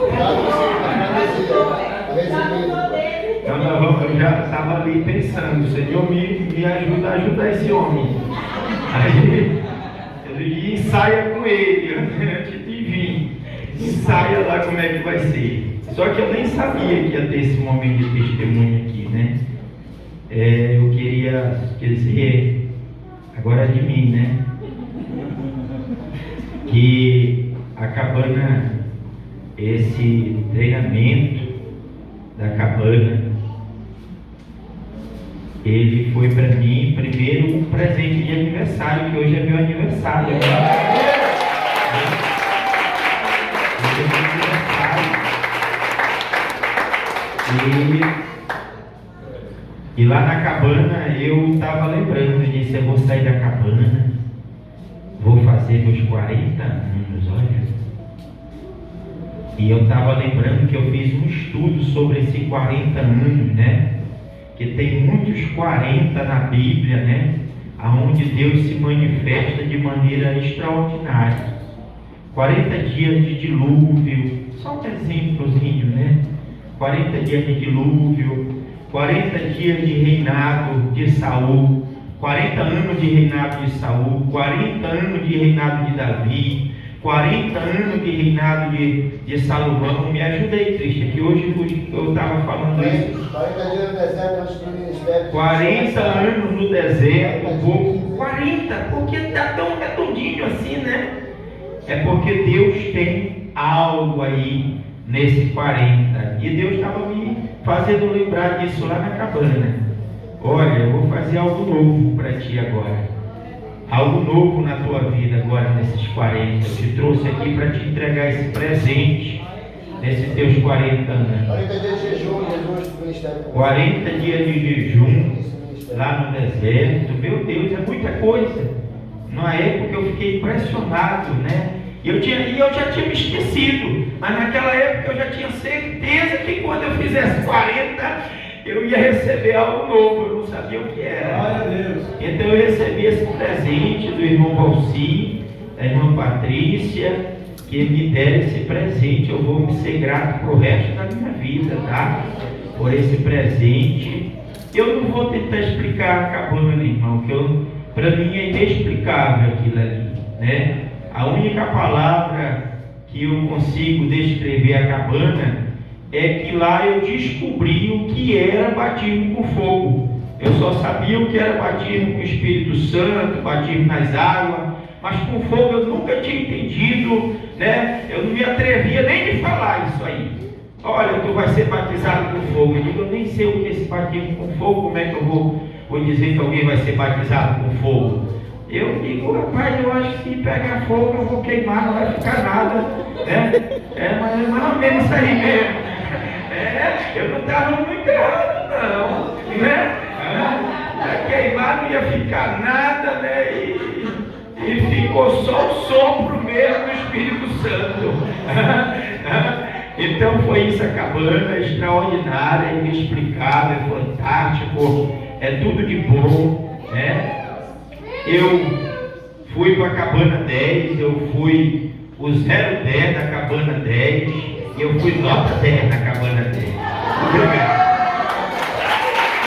Então, nós vamos eu já estava ali pensando, Senhor, me ajuda a ajudar esse homem. Aí eu disse, ensaia com ele, antes de vir. Ensaia lá como é que vai ser. Só que eu nem sabia que ia ter esse momento de testemunho aqui, né? Eu queria dizer, agora de mim, né? Que a cabana, esse treinamento da cabana, ele foi para mim primeiro um presente de aniversário, que hoje é meu aniversário. Hoje é meu aniversário. E lá na cabana eu estava lembrando, eu disse, eu vou sair da cabana, vou fazer meus 40 anos, olha. E eu estava lembrando que eu fiz um estudo sobre esses 40 anos, né? Que tem muitos 40 na Bíblia, né? Aonde Deus se manifesta de maneira extraordinária. 40 dias de dilúvio, só um exemplozinho, né? 40 dias de dilúvio, 40 dias de reinado de Saul, 40 anos de reinado de Saul, 40 anos de reinado de Davi, 40 anos de reinado de Salomão. Me ajuda aí, Cristian, que hoje eu estava falando isso. 40 dias no deserto antes do ministério. 40 anos no deserto, 40, porque está tão redondinho assim, né? É porque Deus tem algo aí nesse 40. E Deus estava me fazendo lembrar disso lá na cabana. Olha, eu vou fazer algo novo para ti agora. Algo novo na tua vida agora nesses 40. Eu te trouxe aqui para te entregar esse presente nesses teus 40 anos. 40 dias de jejum, Jesus do ministério. 40 dias de jejum lá no deserto. Meu Deus, é muita coisa. Na época eu fiquei impressionado, né? E eu já tinha me esquecido, mas naquela época eu já tinha certeza que quando eu fizesse 40, eu ia receber algo novo, eu não sabia o que era. Glória a Deus. Então eu recebi esse presente do irmão Valci, da irmã Patrícia, que me deram esse presente. Eu vou me ser grato pro resto da minha vida, tá? Por esse presente. Eu não vou tentar explicar a cabana, irmão, que para mim é inexplicável aquilo ali, né? A única palavra que eu consigo descrever a cabana é que lá eu descobri o que era batismo com fogo. Eu só sabia o que era batismo com o Espírito Santo, batismo nas águas, mas com fogo eu nunca tinha entendido, né? Eu não me atrevia nem de falar isso aí. Olha, tu vai ser batizado com fogo. Eu digo, eu nem sei o que é esse batismo com fogo, como é que eu vou dizer que alguém vai ser batizado com fogo? Eu digo, rapaz, eu acho que se pegar fogo eu vou queimar, não vai ficar nada, né? Mas é mais ou menos isso aí mesmo. Eu não estava muito errado, não, né? Queimar não ia ficar nada, né? E ficou só o sopro mesmo do Espírito Santo. Então foi isso, a cabana extraordinária, inexplicável, fantástico, é tudo de bom, né? Eu fui para a cabana 10, eu fui o 010 da cabana 10, e eu fui nota 10 na cabana 10. Obrigado.